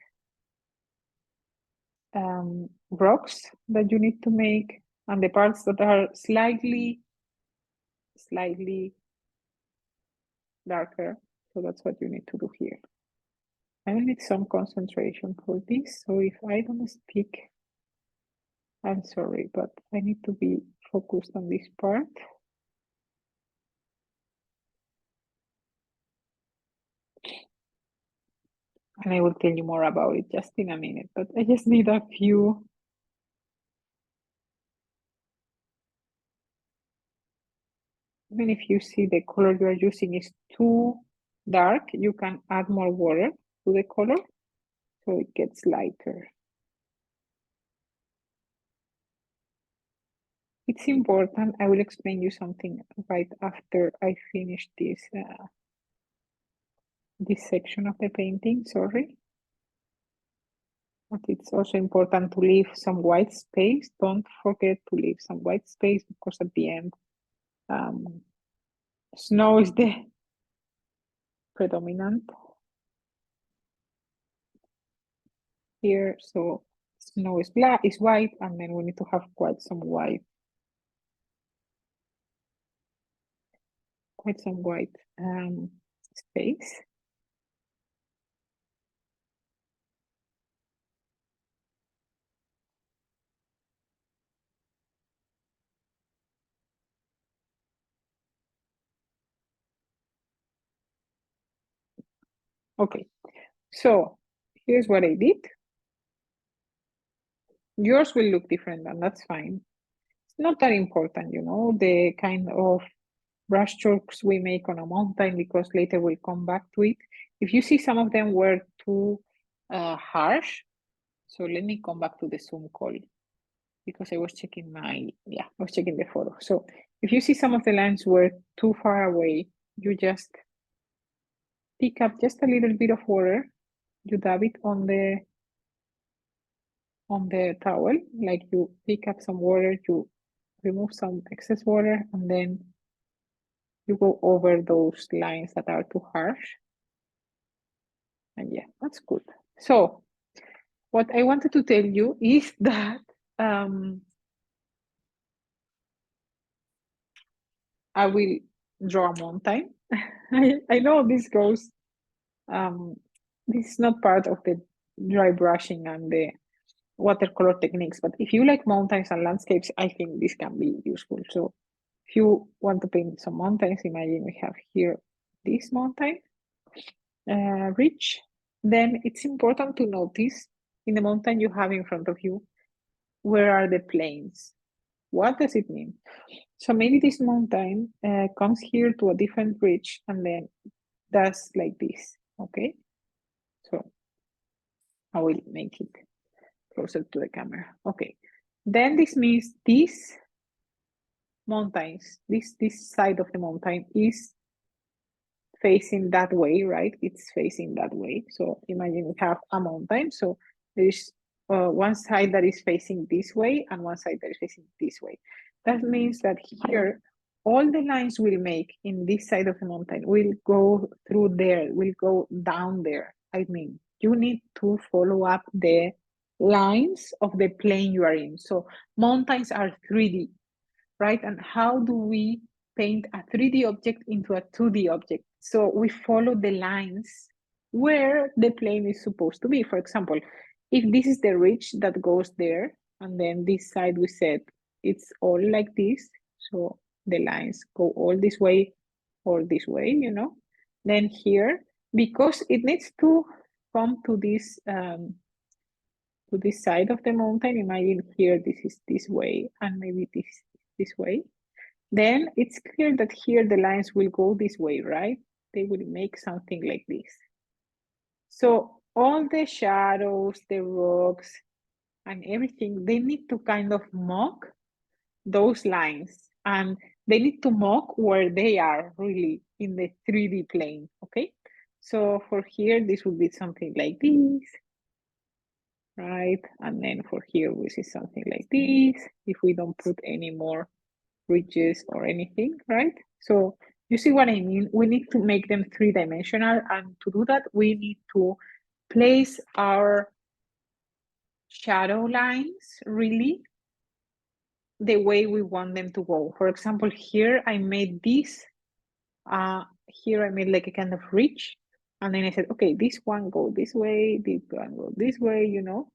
S1: rocks that you need to make, and the parts that are slightly darker. So that's what you need to do here. I will need some concentration for this. So if I don't speak, I'm sorry, but I need to be focused on this part. And I will tell you more about it just in a minute, but I just need a few. Even if you see the color you are using is too dark, you can add more water to the color so it gets lighter. It's important. I will explain you something right after I finish this section of the painting, sorry. But it's also important to leave some white space. Don't forget to leave some white space because at the end, snow is the predominant here. So snow is black, is white, and then we need to have quite some white. quite some white space. Okay, so here's what I did. Yours will look different, and that's fine. It's not that important, you know, the kind of brush strokes we make on a mountain, because later we'll come back to it. If you see some of them were too harsh, so let me come back to the Zoom call, because I was checking I was checking the photo. So if you see some of the lines were too far away, you just pick up just a little bit of water, you dab it on the towel, like you pick up some water, you remove some excess water, and then you go over those lines that are too harsh. And yeah, that's good. So what I wanted to tell you is that I will draw a mountain. I know this goes, this is not part of the dry brushing and the watercolor techniques, but if you like mountains and landscapes, I think this can be useful. So if you want to paint some mountains, imagine we have here this mountain ridge, then it's important to notice in the mountain you have in front of you, where are the planes? What does it mean? So maybe this mountain comes here to a different ridge and then does like this, okay? So I will make it closer to the camera. Okay, then this means these mountains, this side of the mountain is facing that way, right? It's facing that way. So imagine we have a mountain. So there's one side that is facing this way and one side that is facing this way. That means that here, all the lines we'll make in this side of the mountain will go through there, will go down there. I mean, you need to follow up the lines of the plane you are in. So mountains are 3D, right? And how do we paint a 3D object into a 2D object? So we follow the lines where the plane is supposed to be. For example, if this is the ridge that goes there, and then this side we said it's all like this, so the lines go all this way or this way, you know, then here, because it needs to come to this side of the mountain, imagine here this is this way and maybe this way, then it's clear that here the lines will go this way, right? They will make something like this. So all the shadows, the rocks, and everything, they need to kind of mock those lines, and they need to mock where they are really in the 3D plane, okay? So for here, this would be something like this, right? And then for here, we see something like this, if we don't put any more ridges or anything, right? So you see what I mean? We need to make them 3-dimensional, and to do that, we need to place our shadow lines really the way we want them to go. For example, here I made this, here I made like a kind of ridge, and then I said, okay, this one go this way, this one go this way, you know?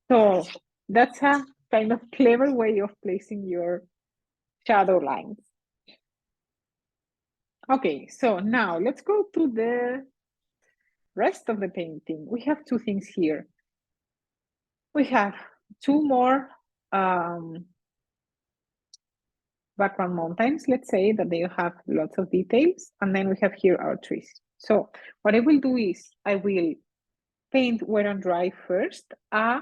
S1: So that's a kind of clever way of placing your shadow lines. Okay, so now let's go to the rest of the painting. We have two things here. We have two more background mountains, let's say, that they have lots of details, and then we have here our trees. So what I will do is I will paint wet and dry first a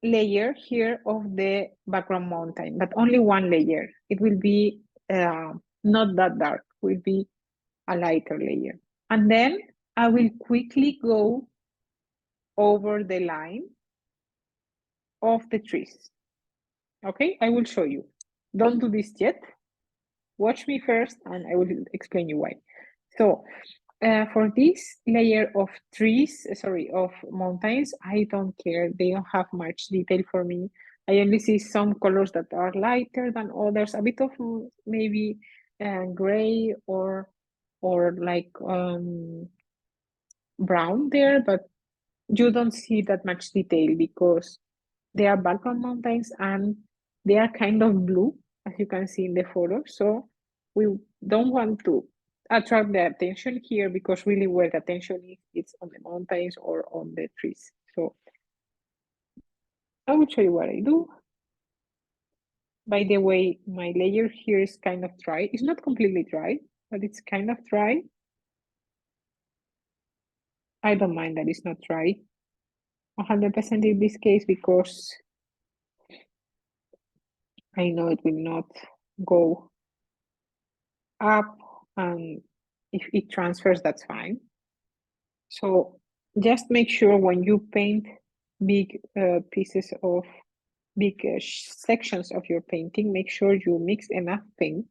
S1: layer here of the background mountain, but only one layer. It will be not that dark, will be a lighter layer. And then I will quickly go over the line of the trees. Okay, I will show you. Don't do this yet. Watch me first and I will explain you why. So for this layer of trees, of mountains, I don't care. They don't have much detail for me. I only see some colors that are lighter than others, a bit of maybe gray or like brown there, but you don't see that much detail because they are background mountains and they are kind of blue, as you can see in the photo. So we don't want to attract the attention here because really where the attention is, it's on the mountains or on the trees. So I will show you what I do. By the way, my layer here is kind of dry. It's not completely dry, but it's kind of dry. I don't mind that it's not dry 100% in this case because I know it will not go up, and if it transfers, that's fine. So just make sure when you paint big pieces of big sections of your painting, make sure you mix enough paint.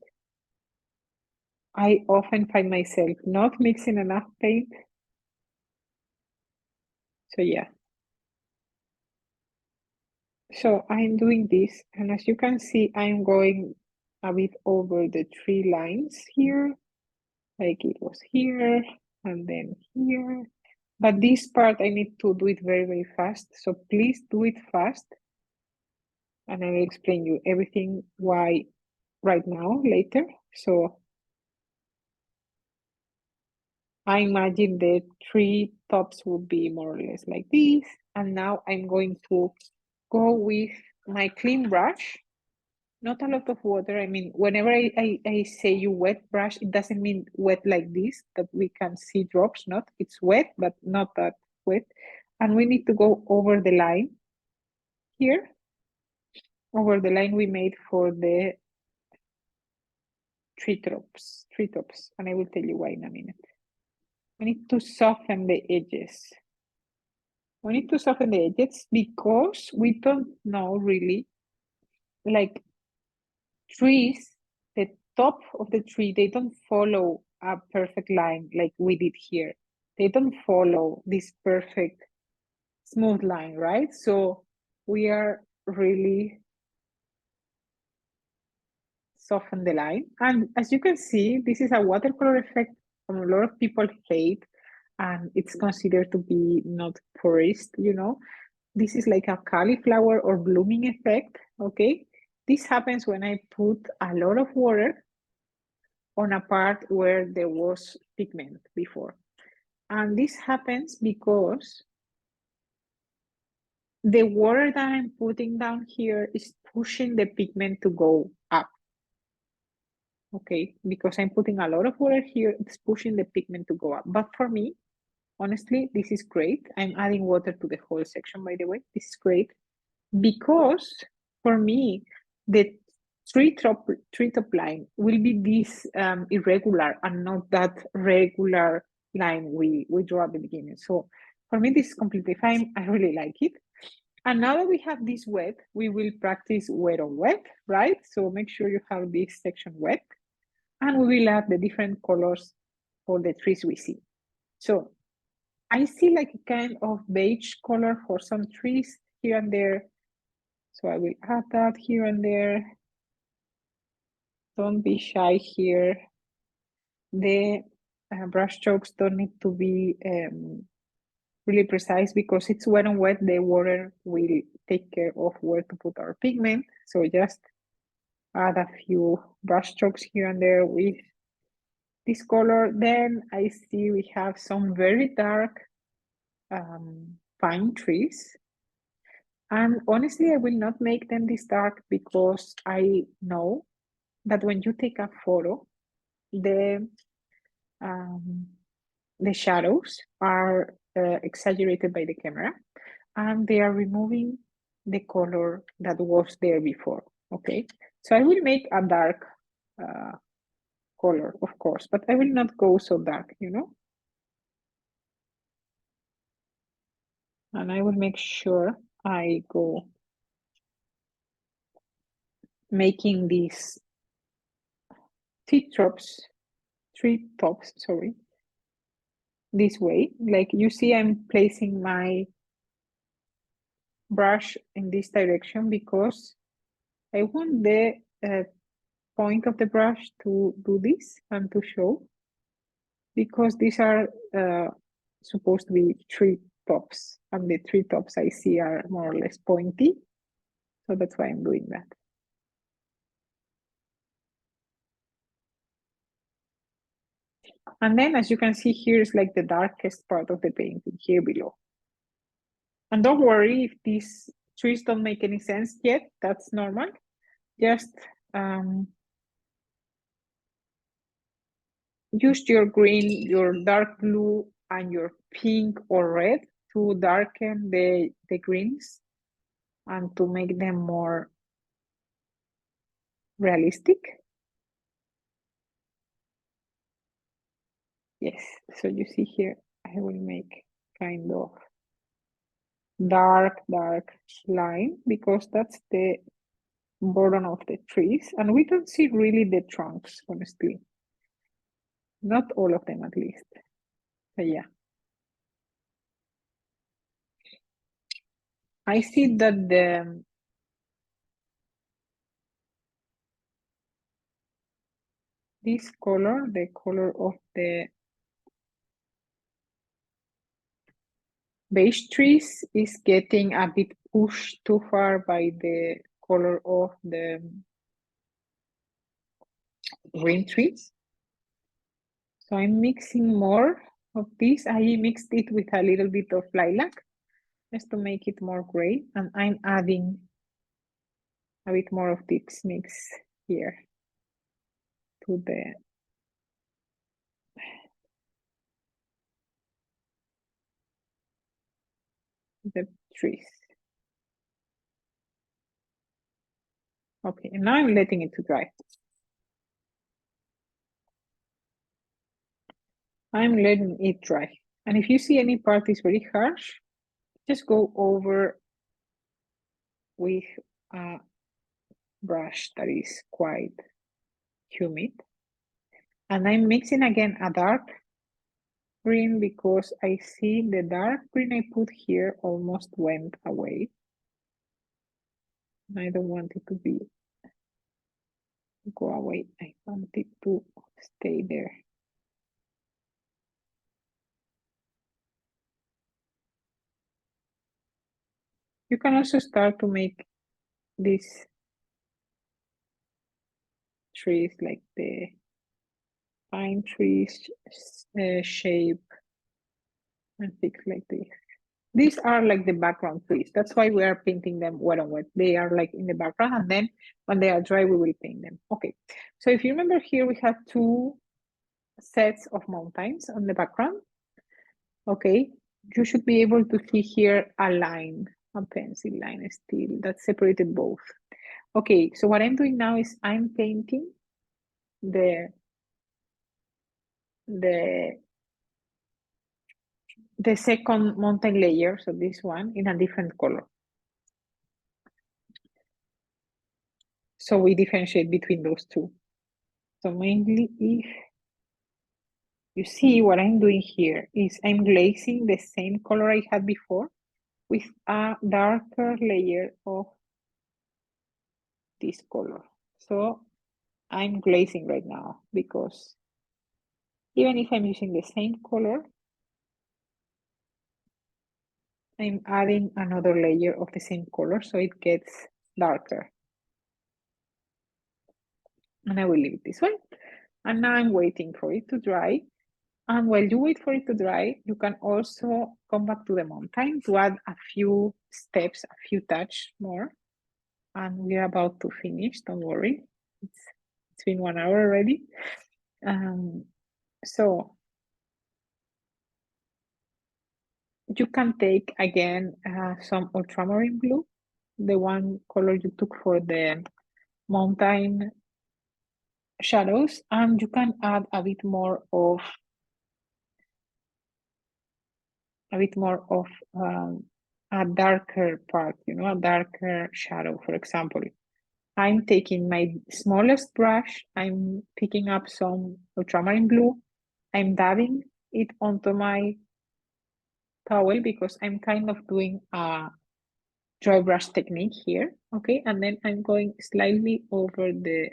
S1: I often find myself not mixing enough paint. So yeah. So I'm doing this, and as you can see, I'm going a bit over the tree lines here, like it was here and then here. But this part I need to do it very, very fast. So please do it fast. And I will explain you everything why right now, later. So I imagine the three tops would be more or less like this. And now I'm going to go with my clean brush. Not a lot of water. I mean, whenever I say you wet brush, it doesn't mean wet like this, that we can see drops, not. It's wet, but not that wet. And we need to go over the line here, over the line we made for the treetops. And I will tell you why in a minute. We need to soften the edges. We need to soften the edges because we don't know really, like trees, the top of the tree, they don't follow a perfect line like we did here. They don't follow this perfect smooth line, right? So we are really soften the line. And as you can see, this is a watercolor effect from a lot of people hate, and it's considered to be not purist, you know. This is like a cauliflower or blooming effect, okay? This happens when I put a lot of water on a part where there was pigment before. And this happens because the water that I'm putting down here is pushing the pigment to go up. Okay, because I'm putting a lot of water here, it's pushing the pigment to go up. But for me, honestly, this is great. I'm adding water to the whole section, by the way. This is great because for me, the treetop line will be this irregular and not that regular line we draw at the beginning. So for me, this is completely fine. I really like it. And now that we have this wet, we will practice wet on wet, right? So make sure you have this section wet. And we will add the different colors for the trees we see. So I see like a kind of beige color for some trees here and there. So I will add that here and there. Don't be shy here. The brush strokes don't need to be really precise because it's wet on wet. The water will take care of where to put our pigment. So just add a few brush strokes here and there with this color. Then I see we have some very dark pine trees. And honestly, I will not make them this dark because I know that when you take a photo, um, the shadows are exaggerated by the camera and they are removing the color that was there before, okay? So I will make a dark color, of course, but I will not go so dark, you know? And I will make sure I go making these tree tops, sorry, this way. Like you see, I'm placing my brush in this direction because I want the point of the brush to do this and to show, because these are supposed to be tree tops, and the tree tops I see are more or less pointy. So that's why I'm doing that. And then, as you can see here, is like the darkest part of the painting here below. And don't worry if these trees don't make any sense yet, that's normal. Just use your green, your dark blue, and your pink or red to darken the greens and to make them more realistic. Yes, so you see here, I will make kind of dark line because that's the bottom of the trees, and we don't see really the trunks, honestly. Not all of them, at least. But yeah. I see that this color, the color of the beige trees, is getting a bit pushed too far by the color of the green trees. So I'm mixing more of this. I mixed it with a little bit of lilac just to make it more gray, and I'm adding a bit more of this mix here to the trees. Okay, and now I'm letting it to dry. I'm letting it dry. And if you see any part is very harsh, just go over with a brush that is quite humid. And I'm mixing again a dark green because I see the dark green I put here almost went away. I don't want it to go away. I want it to stay there. You can also start to make these trees like the pine trees shape and things like this. These are like the background trees. That's why we are painting them wet on wet. They are like in the background, and then when they are dry, we will paint them. Okay, so if you remember here, we have two sets of mountains on the background. Okay, you should be able to see here a line, a pencil line still that separated both. Okay, so what I'm doing now is I'm painting the second mountain layer, so this one, in a different color. So we differentiate between those two. So mainly if you see what I'm doing here is I'm glazing the same color I had before with a darker layer of this color. So I'm glazing right now because even if I'm using the same color, I'm adding another layer of the same color so it gets darker. And I will leave it this way. And now I'm waiting for it to dry. And while you wait for it to dry, you can also come back to the mountain to add a few steps, a few touches more. And we're about to finish, don't worry. It's been 1 hour already. So you can take again some ultramarine blue, the one color you took for the mountain shadows, and you can add a bit more of a darker part, a darker shadow. For example, I'm taking my smallest brush, I'm picking up some ultramarine blue, I'm dabbing it onto my towel because I'm kind of doing a dry brush technique here, okay? And then I'm going slightly over the,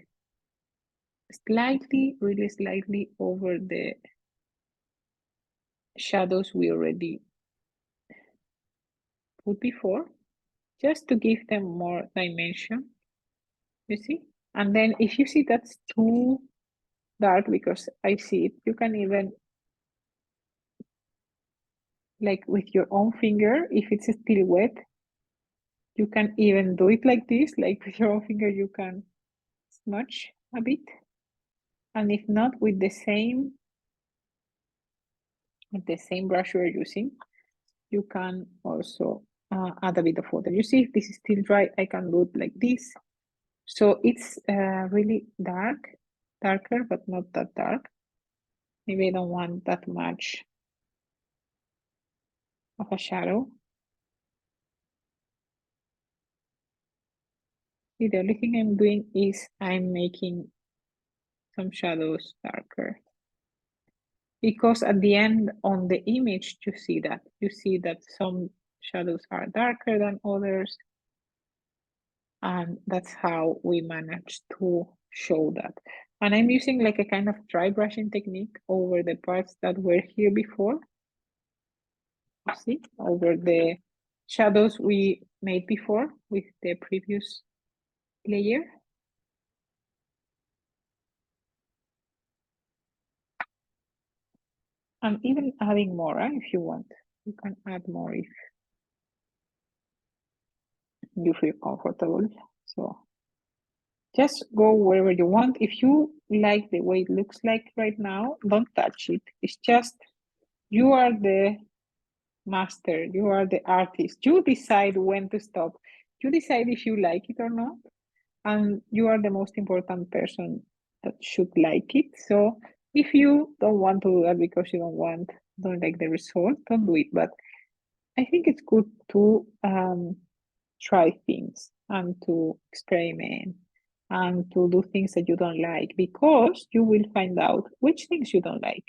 S1: really slightly over the shadows we already put before, just to give them more dimension, you see? And then if you see that's too dark, because I see it, you can even, like with your own finger, if it's still wet, you can even do it like this, like with your own finger, you can smudge a bit. And if not, with the same brush you're using, you can also add a bit of water. You see, if this is still dry, I can do it like this. So it's really darker, but not that dark. Maybe I don't want that much of a shadow. See, the only thing I'm doing is I'm making some shadows darker. Because at the end on the image, you see that some shadows are darker than others. And that's how we manage to show that. And I'm using like a kind of dry brushing technique over the parts that were here before. See, over the shadows we made before with the previous layer. And even adding more if you want. You can add more if you feel comfortable. So just go wherever you want. If you like the way it looks like right now, don't touch it. It's just, you are the master, you are the artist. You decide when to stop. You decide if you like it or not. And you are the most important person that should like it. So if you don't want to do that because you don't like the result, don't do it. But I think it's good to try things and to experiment and to do things that you don't like, because you will find out which things you don't like.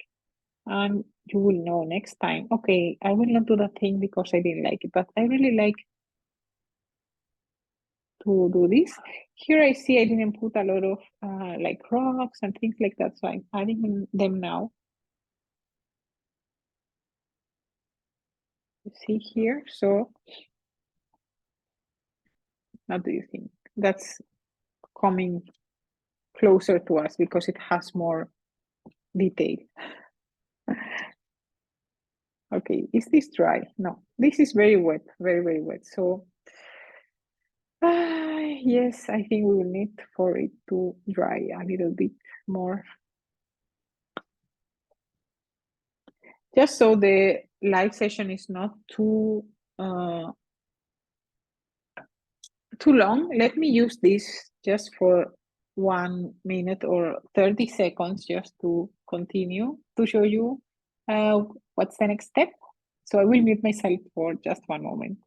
S1: And you will know next time, okay, I will not do that thing because I didn't like it, but I really like to do this. Here I see I didn't put a lot of like rocks and things like that, so I'm adding them now. You see here, so what do you think? That's coming closer to us because it has more detail. Okay, is this dry? No, this is very wet, very, very wet. So yes, I think we will need for it to dry a little bit more. Just so the live session is not too long, let me use this just for 1 minute or 30 seconds just to continue to show you what's the next step. So I will mute myself for just 1 moment.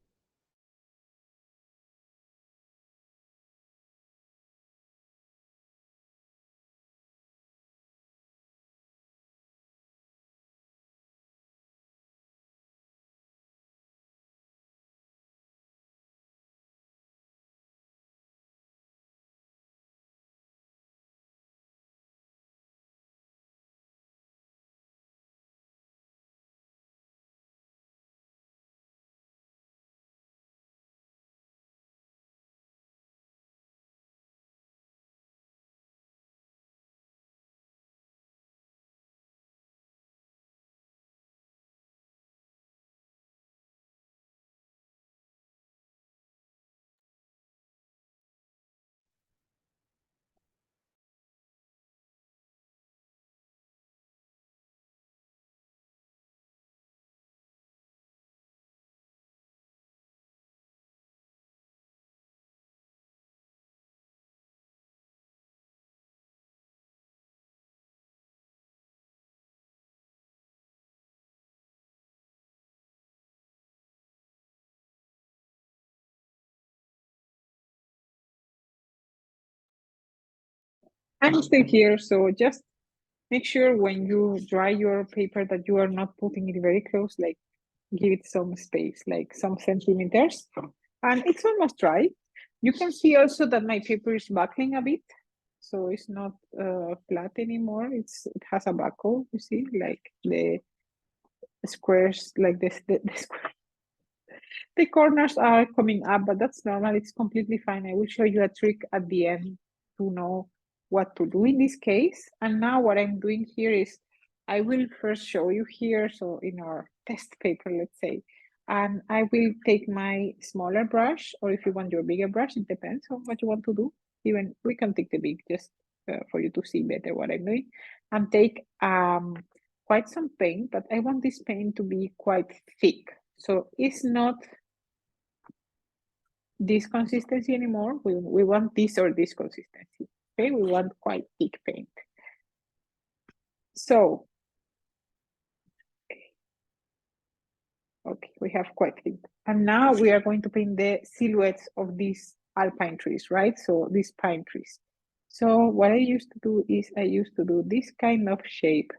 S1: I'm still here, so just make sure when you dry your paper that you are not putting it very close, like give it some space, like some centimeters. And it's almost dry. You can see also that my paper is buckling a bit. So it's not flat anymore. It has a buckle, you see, like the squares, like this, the square. The corners are coming up, but that's normal. It's completely fine. I will show you a trick at the end to know what to do in this case. And now what I'm doing here is I will first show you here. So in our test paper, let's say, and I will take my smaller brush, or if you want your bigger brush, it depends on what you want to do. Even we can take the big just for you to see better what I'm doing, and take quite some paint, but I want this paint to be quite thick. So it's not this consistency anymore. We want this or this consistency. Okay, we want quite thick paint. So, okay, we have quite thick. And now we are going to paint the silhouettes of these alpine trees, right? So these pine trees. So what I used to do is I used to do this kind of shape.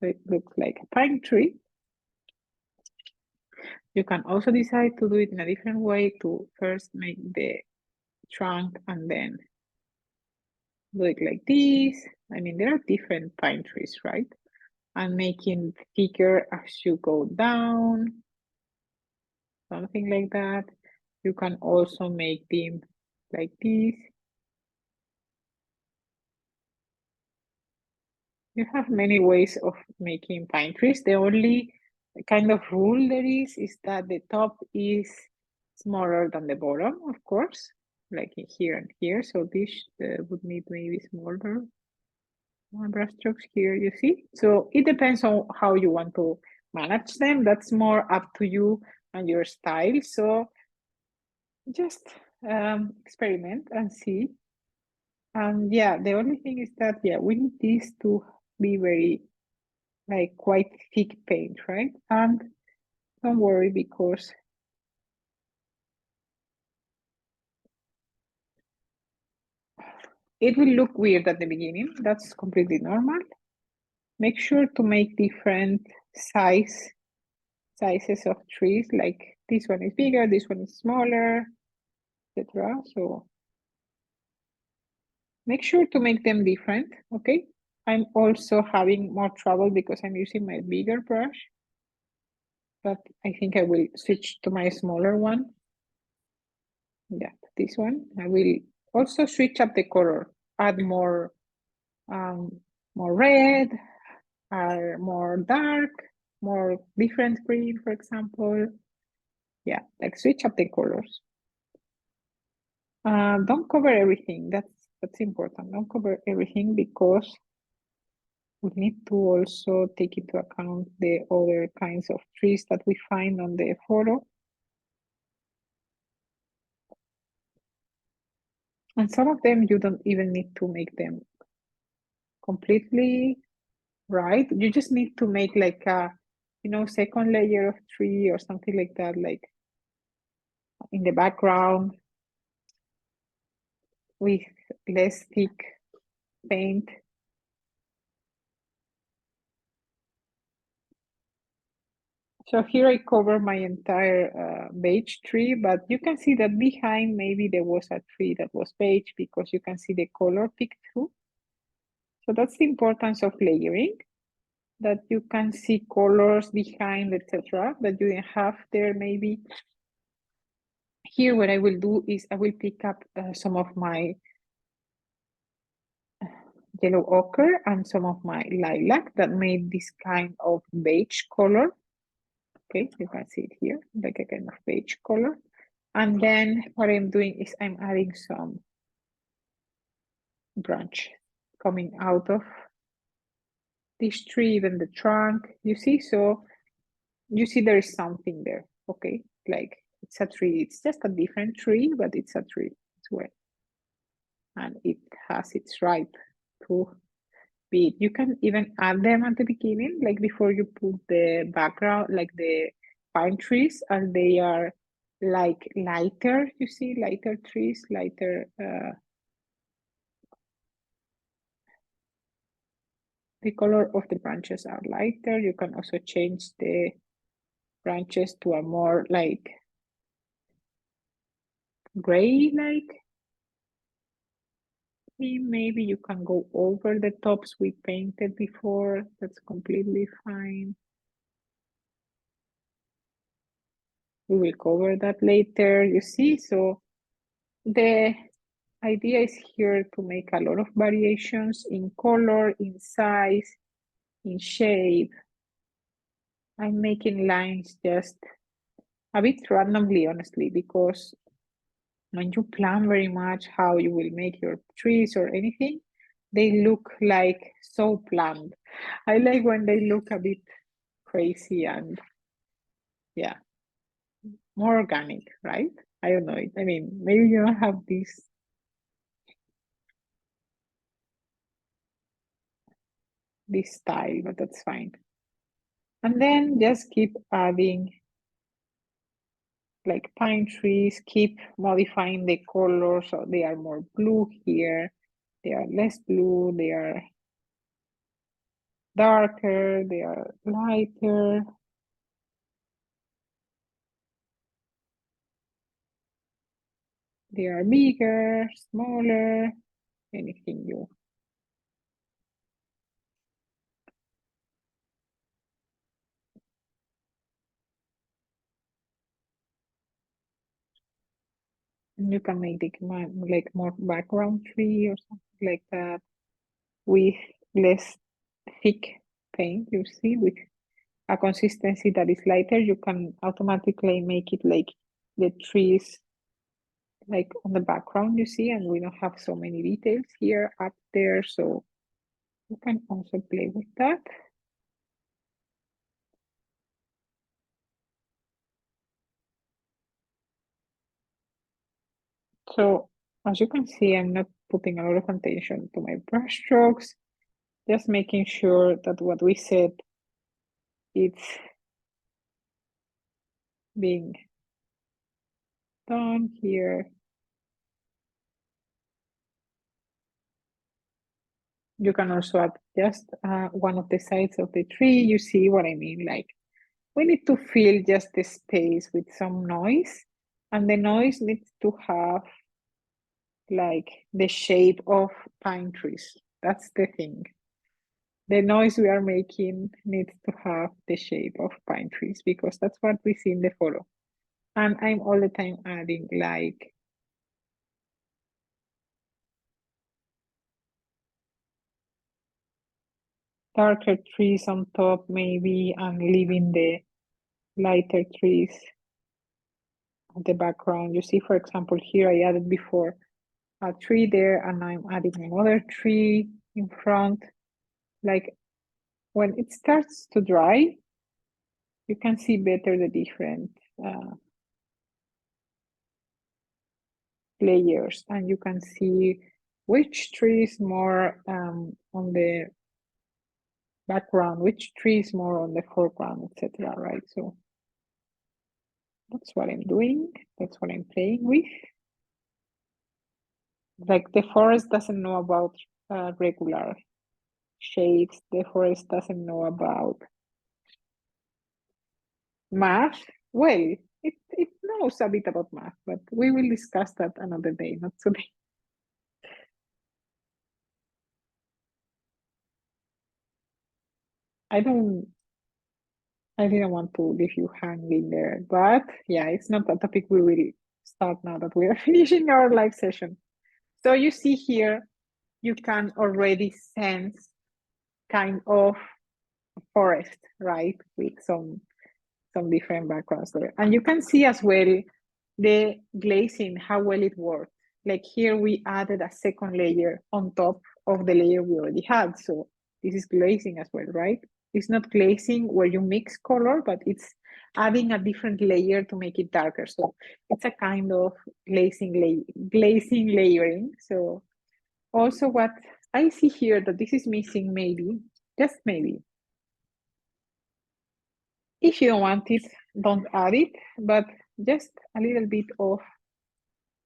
S1: So it looks like a pine tree. You can also decide to do it in a different way, to first make the trunk and then do it like this. I mean, there are different pine trees, right? And making thicker as you go down, something like that. You can also make them like this. You have many ways of making pine trees. The only kind of rule there is that the top is smaller than the bottom, of course, like here and here. So this would need maybe smaller more brush strokes here, you see? So it depends on how you want to manage them. That's more up to you and your style. So just experiment and see. And yeah, the only thing is that, yeah, we need this to be very, like, quite thick paint, right? And don't worry, because it will look weird at the beginning. That's completely normal. Make sure to make different sizes of trees, like this one is bigger, this one is smaller, etc. So make sure to make them different, okay? I'm also having more trouble because I'm using my bigger brush, but I think I will switch to my smaller one. Yeah, this one. I will also switch up the color, add more red, or more dark, more different green, for example. Yeah, like switch up the colors. Don't cover everything. That's important. Don't cover everything, because we need to also take into account the other kinds of trees that we find on the photo. And some of them you don't even need to make them completely right. You just need to make like a, second layer of tree or something like that, like in the background with less thick paint. So here I cover my entire beige tree, but you can see that behind maybe there was a tree that was beige, because you can see the color picked through. So that's the importance of layering, that you can see colors behind, etc., that you didn't have there maybe. Here what I will do is I will pick up some of my yellow ochre and some of my lilac that made this kind of beige color. Okay, you can see it here, like a kind of beige color. And then what I'm doing is I'm adding some branch coming out of this tree, even the trunk, you see? So you see there is something there, okay? Like it's a tree, it's just a different tree, but it's a tree as well. And it has its right to be. You can even add them at the beginning, like before you put the background, like the pine trees, and they are like lighter, you see, lighter trees, lighter, the color of the branches are lighter. You can also change the branches to a more like gray, like maybe you can go over the tops we painted before. That's completely fine. We will cover that later, you see. So the idea is here to make a lot of variations in color, in size, in shape. I'm making lines just a bit randomly, honestly, because when you plan very much how you will make your trees or anything, they look like so planned. I like when they look a bit crazy and yeah, more organic, right? I don't know. I mean, maybe you don't have this style, but that's fine. And then just keep adding like pine trees, keep modifying the colors. So they are more blue here. They are less blue. They are darker. They are lighter. They are bigger, smaller, anything you. And you can make it like more background tree or something like that with less thick paint, you see, with a consistency that is lighter, you can automatically make it like the trees like on the background, you see, and we don't have so many details here up there, so you can also play with that. So as you can see, I'm not putting a lot of attention to my brush strokes, just making sure that what we said it's being done here. You can also add just one of the sides of the tree. You see what I mean? Like we need to fill just the space with some noise, and the noise needs to have like the shape of pine trees. That's the thing. The noise we are making needs to have the shape of pine trees because that's what we see in the photo. And I'm all the time adding like darker trees on top maybe and leaving the lighter trees at the background. You see, for example, here I added before a tree there and I'm adding another tree in front. Like when it starts to dry, you can see better the different layers and you can see which tree is more on the background, which tree is more on the foreground, etc. Right? So that's what I'm doing. That's what I'm playing with. Like the forest doesn't know about regular shapes. The forest doesn't know about math. Well, it knows a bit about math, but we will discuss that another day, not today. I don't I didn't want to leave you hanging there, but yeah, it's not a topic we will start now that we are finishing our live session. So you see here, you can already sense kind of forest, right? With some different backgrounds there. And you can see as well the glazing, how well it worked. Like here we added a second layer on top of the layer we already had. So this is glazing as well, right? It's not glazing where you mix color, but it's adding a different layer to make it darker. So it's a kind of glazing layering. So also what I see here that this is missing maybe, just maybe. If you don't want it, don't add it, but just a little bit of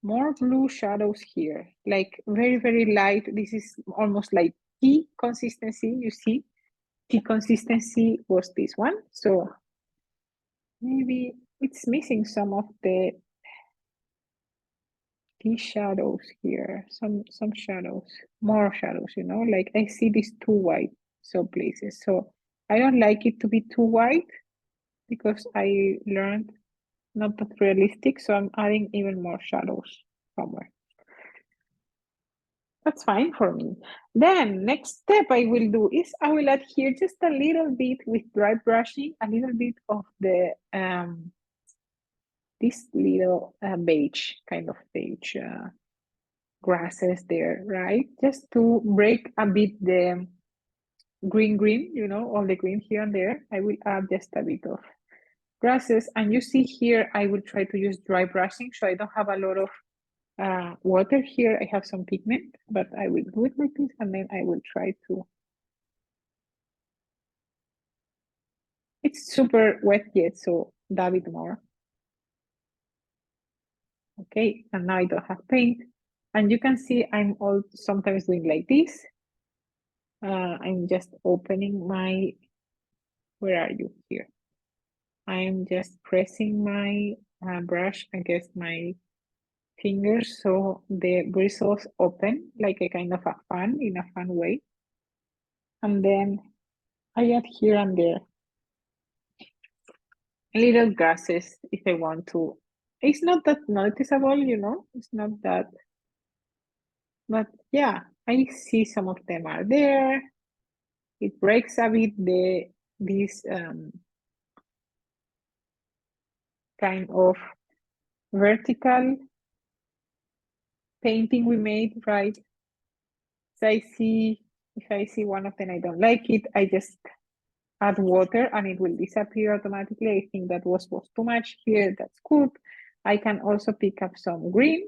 S1: more blue shadows here, like very, very light. This is almost like tea consistency, you see? Tea consistency was this one. So maybe it's missing some of these shadows here, some shadows, more shadows, you know, like I see these too white so places. So I don't like it to be too white because I learned not that realistic. So I'm adding even more shadows somewhere. That's fine for me. Then next step I will do is I will add here just a little bit with dry brushing, a little bit of the this little beige kind of beige grasses there, right? Just to break a bit the green, you know, all the green here and there. I will add just a bit of grasses, and you see here I will try to use dry brushing, so I don't have a lot of water here. I have some pigment, but I will do it like this, and then I will try to. It's super wet yet, so dab it more. Okay, and now I don't have paint. And you can see I'm all sometimes doing like this. I'm just opening my, where are you here? I'm just pressing my brush against my fingers so the bristles open like a kind of a fan, in a fun way. And then I add here and there little grasses if I want to. It's not that noticeable, you know, it's not that, but yeah, I see some of them are there. It breaks a bit this kind of vertical painting we made, right? So I see, if I see one of them I don't like it, I just add water and it will disappear automatically. I think that was too much here, that's good. I can also pick up some green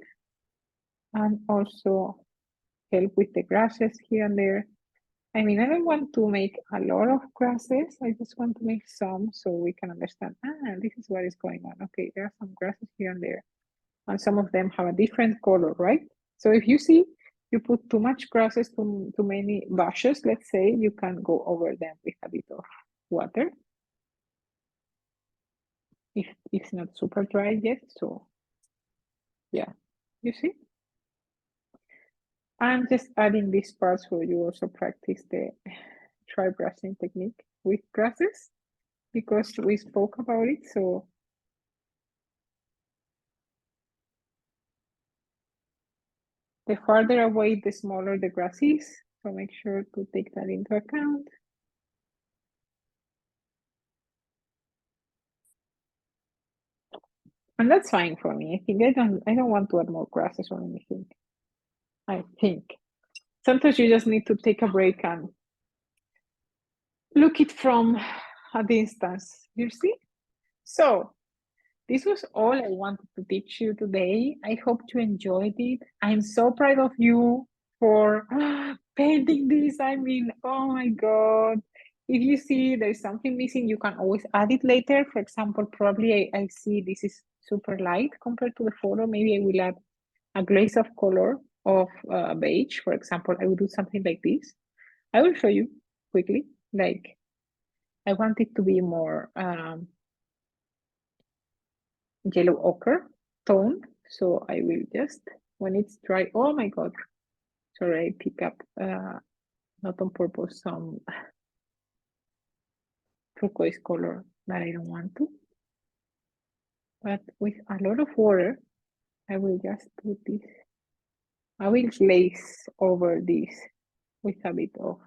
S1: and also help with the grasses here and there. I mean, I don't want to make a lot of grasses. I just want to make some so we can understand, this is what is going on. Okay, there are some grasses here and there. And some of them have a different color, right? So if you see, you put too much grasses, too many bushes, let's say, you can go over them with a bit of water. If it's not super dry yet, so yeah, you see? I'm just adding this part so you also practice the dry brushing technique with grasses because we spoke about it. So the farther away, the smaller the grass is. So make sure to take that into account. And that's fine for me. I think I don't want to add more grasses or anything. I think sometimes you just need to take a break and look it from a distance. You see? So this was all I wanted to teach you today. I hope you enjoyed it. I'm so proud of you for painting this. I mean, oh my God. If you see there's something missing, you can always add it later. For example, probably I see this is super light compared to the photo. Maybe I will add a glaze of color of beige. For example, I will do something like this. I will show you quickly. Like, I want it to be more yellow ochre tone. So I will just, when it's dry, oh my God, sorry, I pick up, not on purpose, some turquoise color that I don't want to. But with a lot of water, I will just put this, I will glaze over this with a bit of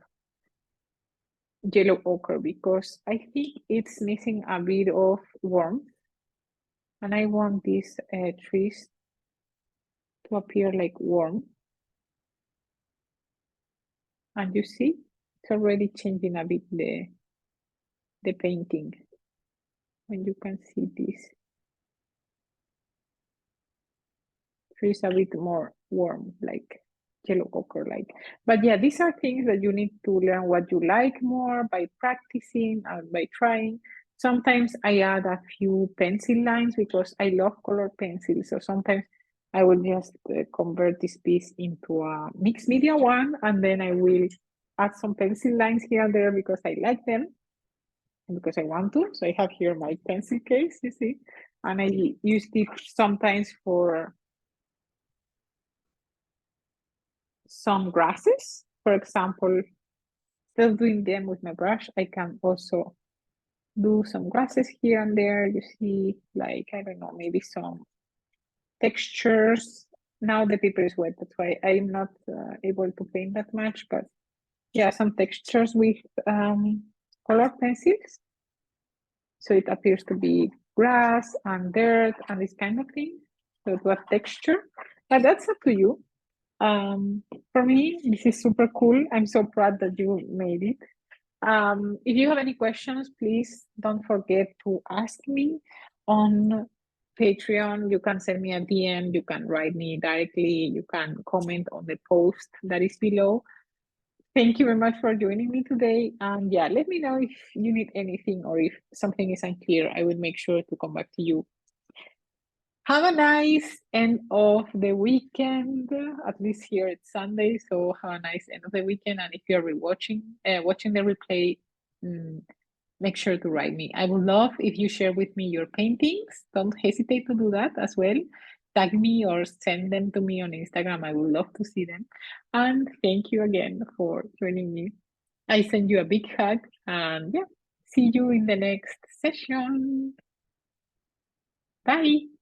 S1: yellow ochre because I think it's missing a bit of warmth. And I want these trees to appear like warm. And you see, it's already changing a bit the painting. And you can see this trees a bit more warm, like yellow ochre like. But yeah, these are things that you need to learn what you like more by practicing and by trying. Sometimes I add a few pencil lines because I love color pencils. So sometimes I will just convert this piece into a mixed media one, and then I will add some pencil lines here and there because I like them. because I want to. So I have here my pencil case, you see, and I use it sometimes for some grasses. For example, instead of doing them with my brush, I can also do some grasses here and there. You see, like, I don't know, maybe some textures. Now the paper is wet, that's why I'm not able to paint that much, but yeah, some textures with color pencils. So it appears to be grass and dirt and this kind of thing. So to have texture, but that's up to you. For me, this is super cool. I'm so proud that you made it. If you have any questions, please don't forget to ask me on Patreon. You can send me a DM, you can write me directly, you can comment on the post that is below. Thank you very much for joining me today. And yeah, let me know if you need anything or if something is unclear. I will make sure to come back to you. Have a nice end of the weekend. At least here it's Sunday, so have a nice end of the weekend. And if you're rewatching, watching the replay, make sure to write me. I would love if you share with me your paintings. Don't hesitate to do that as well. Tag me or send them to me on Instagram. I would love to see them. And thank you again for joining me. I send you a big hug and yeah, see you in the next session. Bye.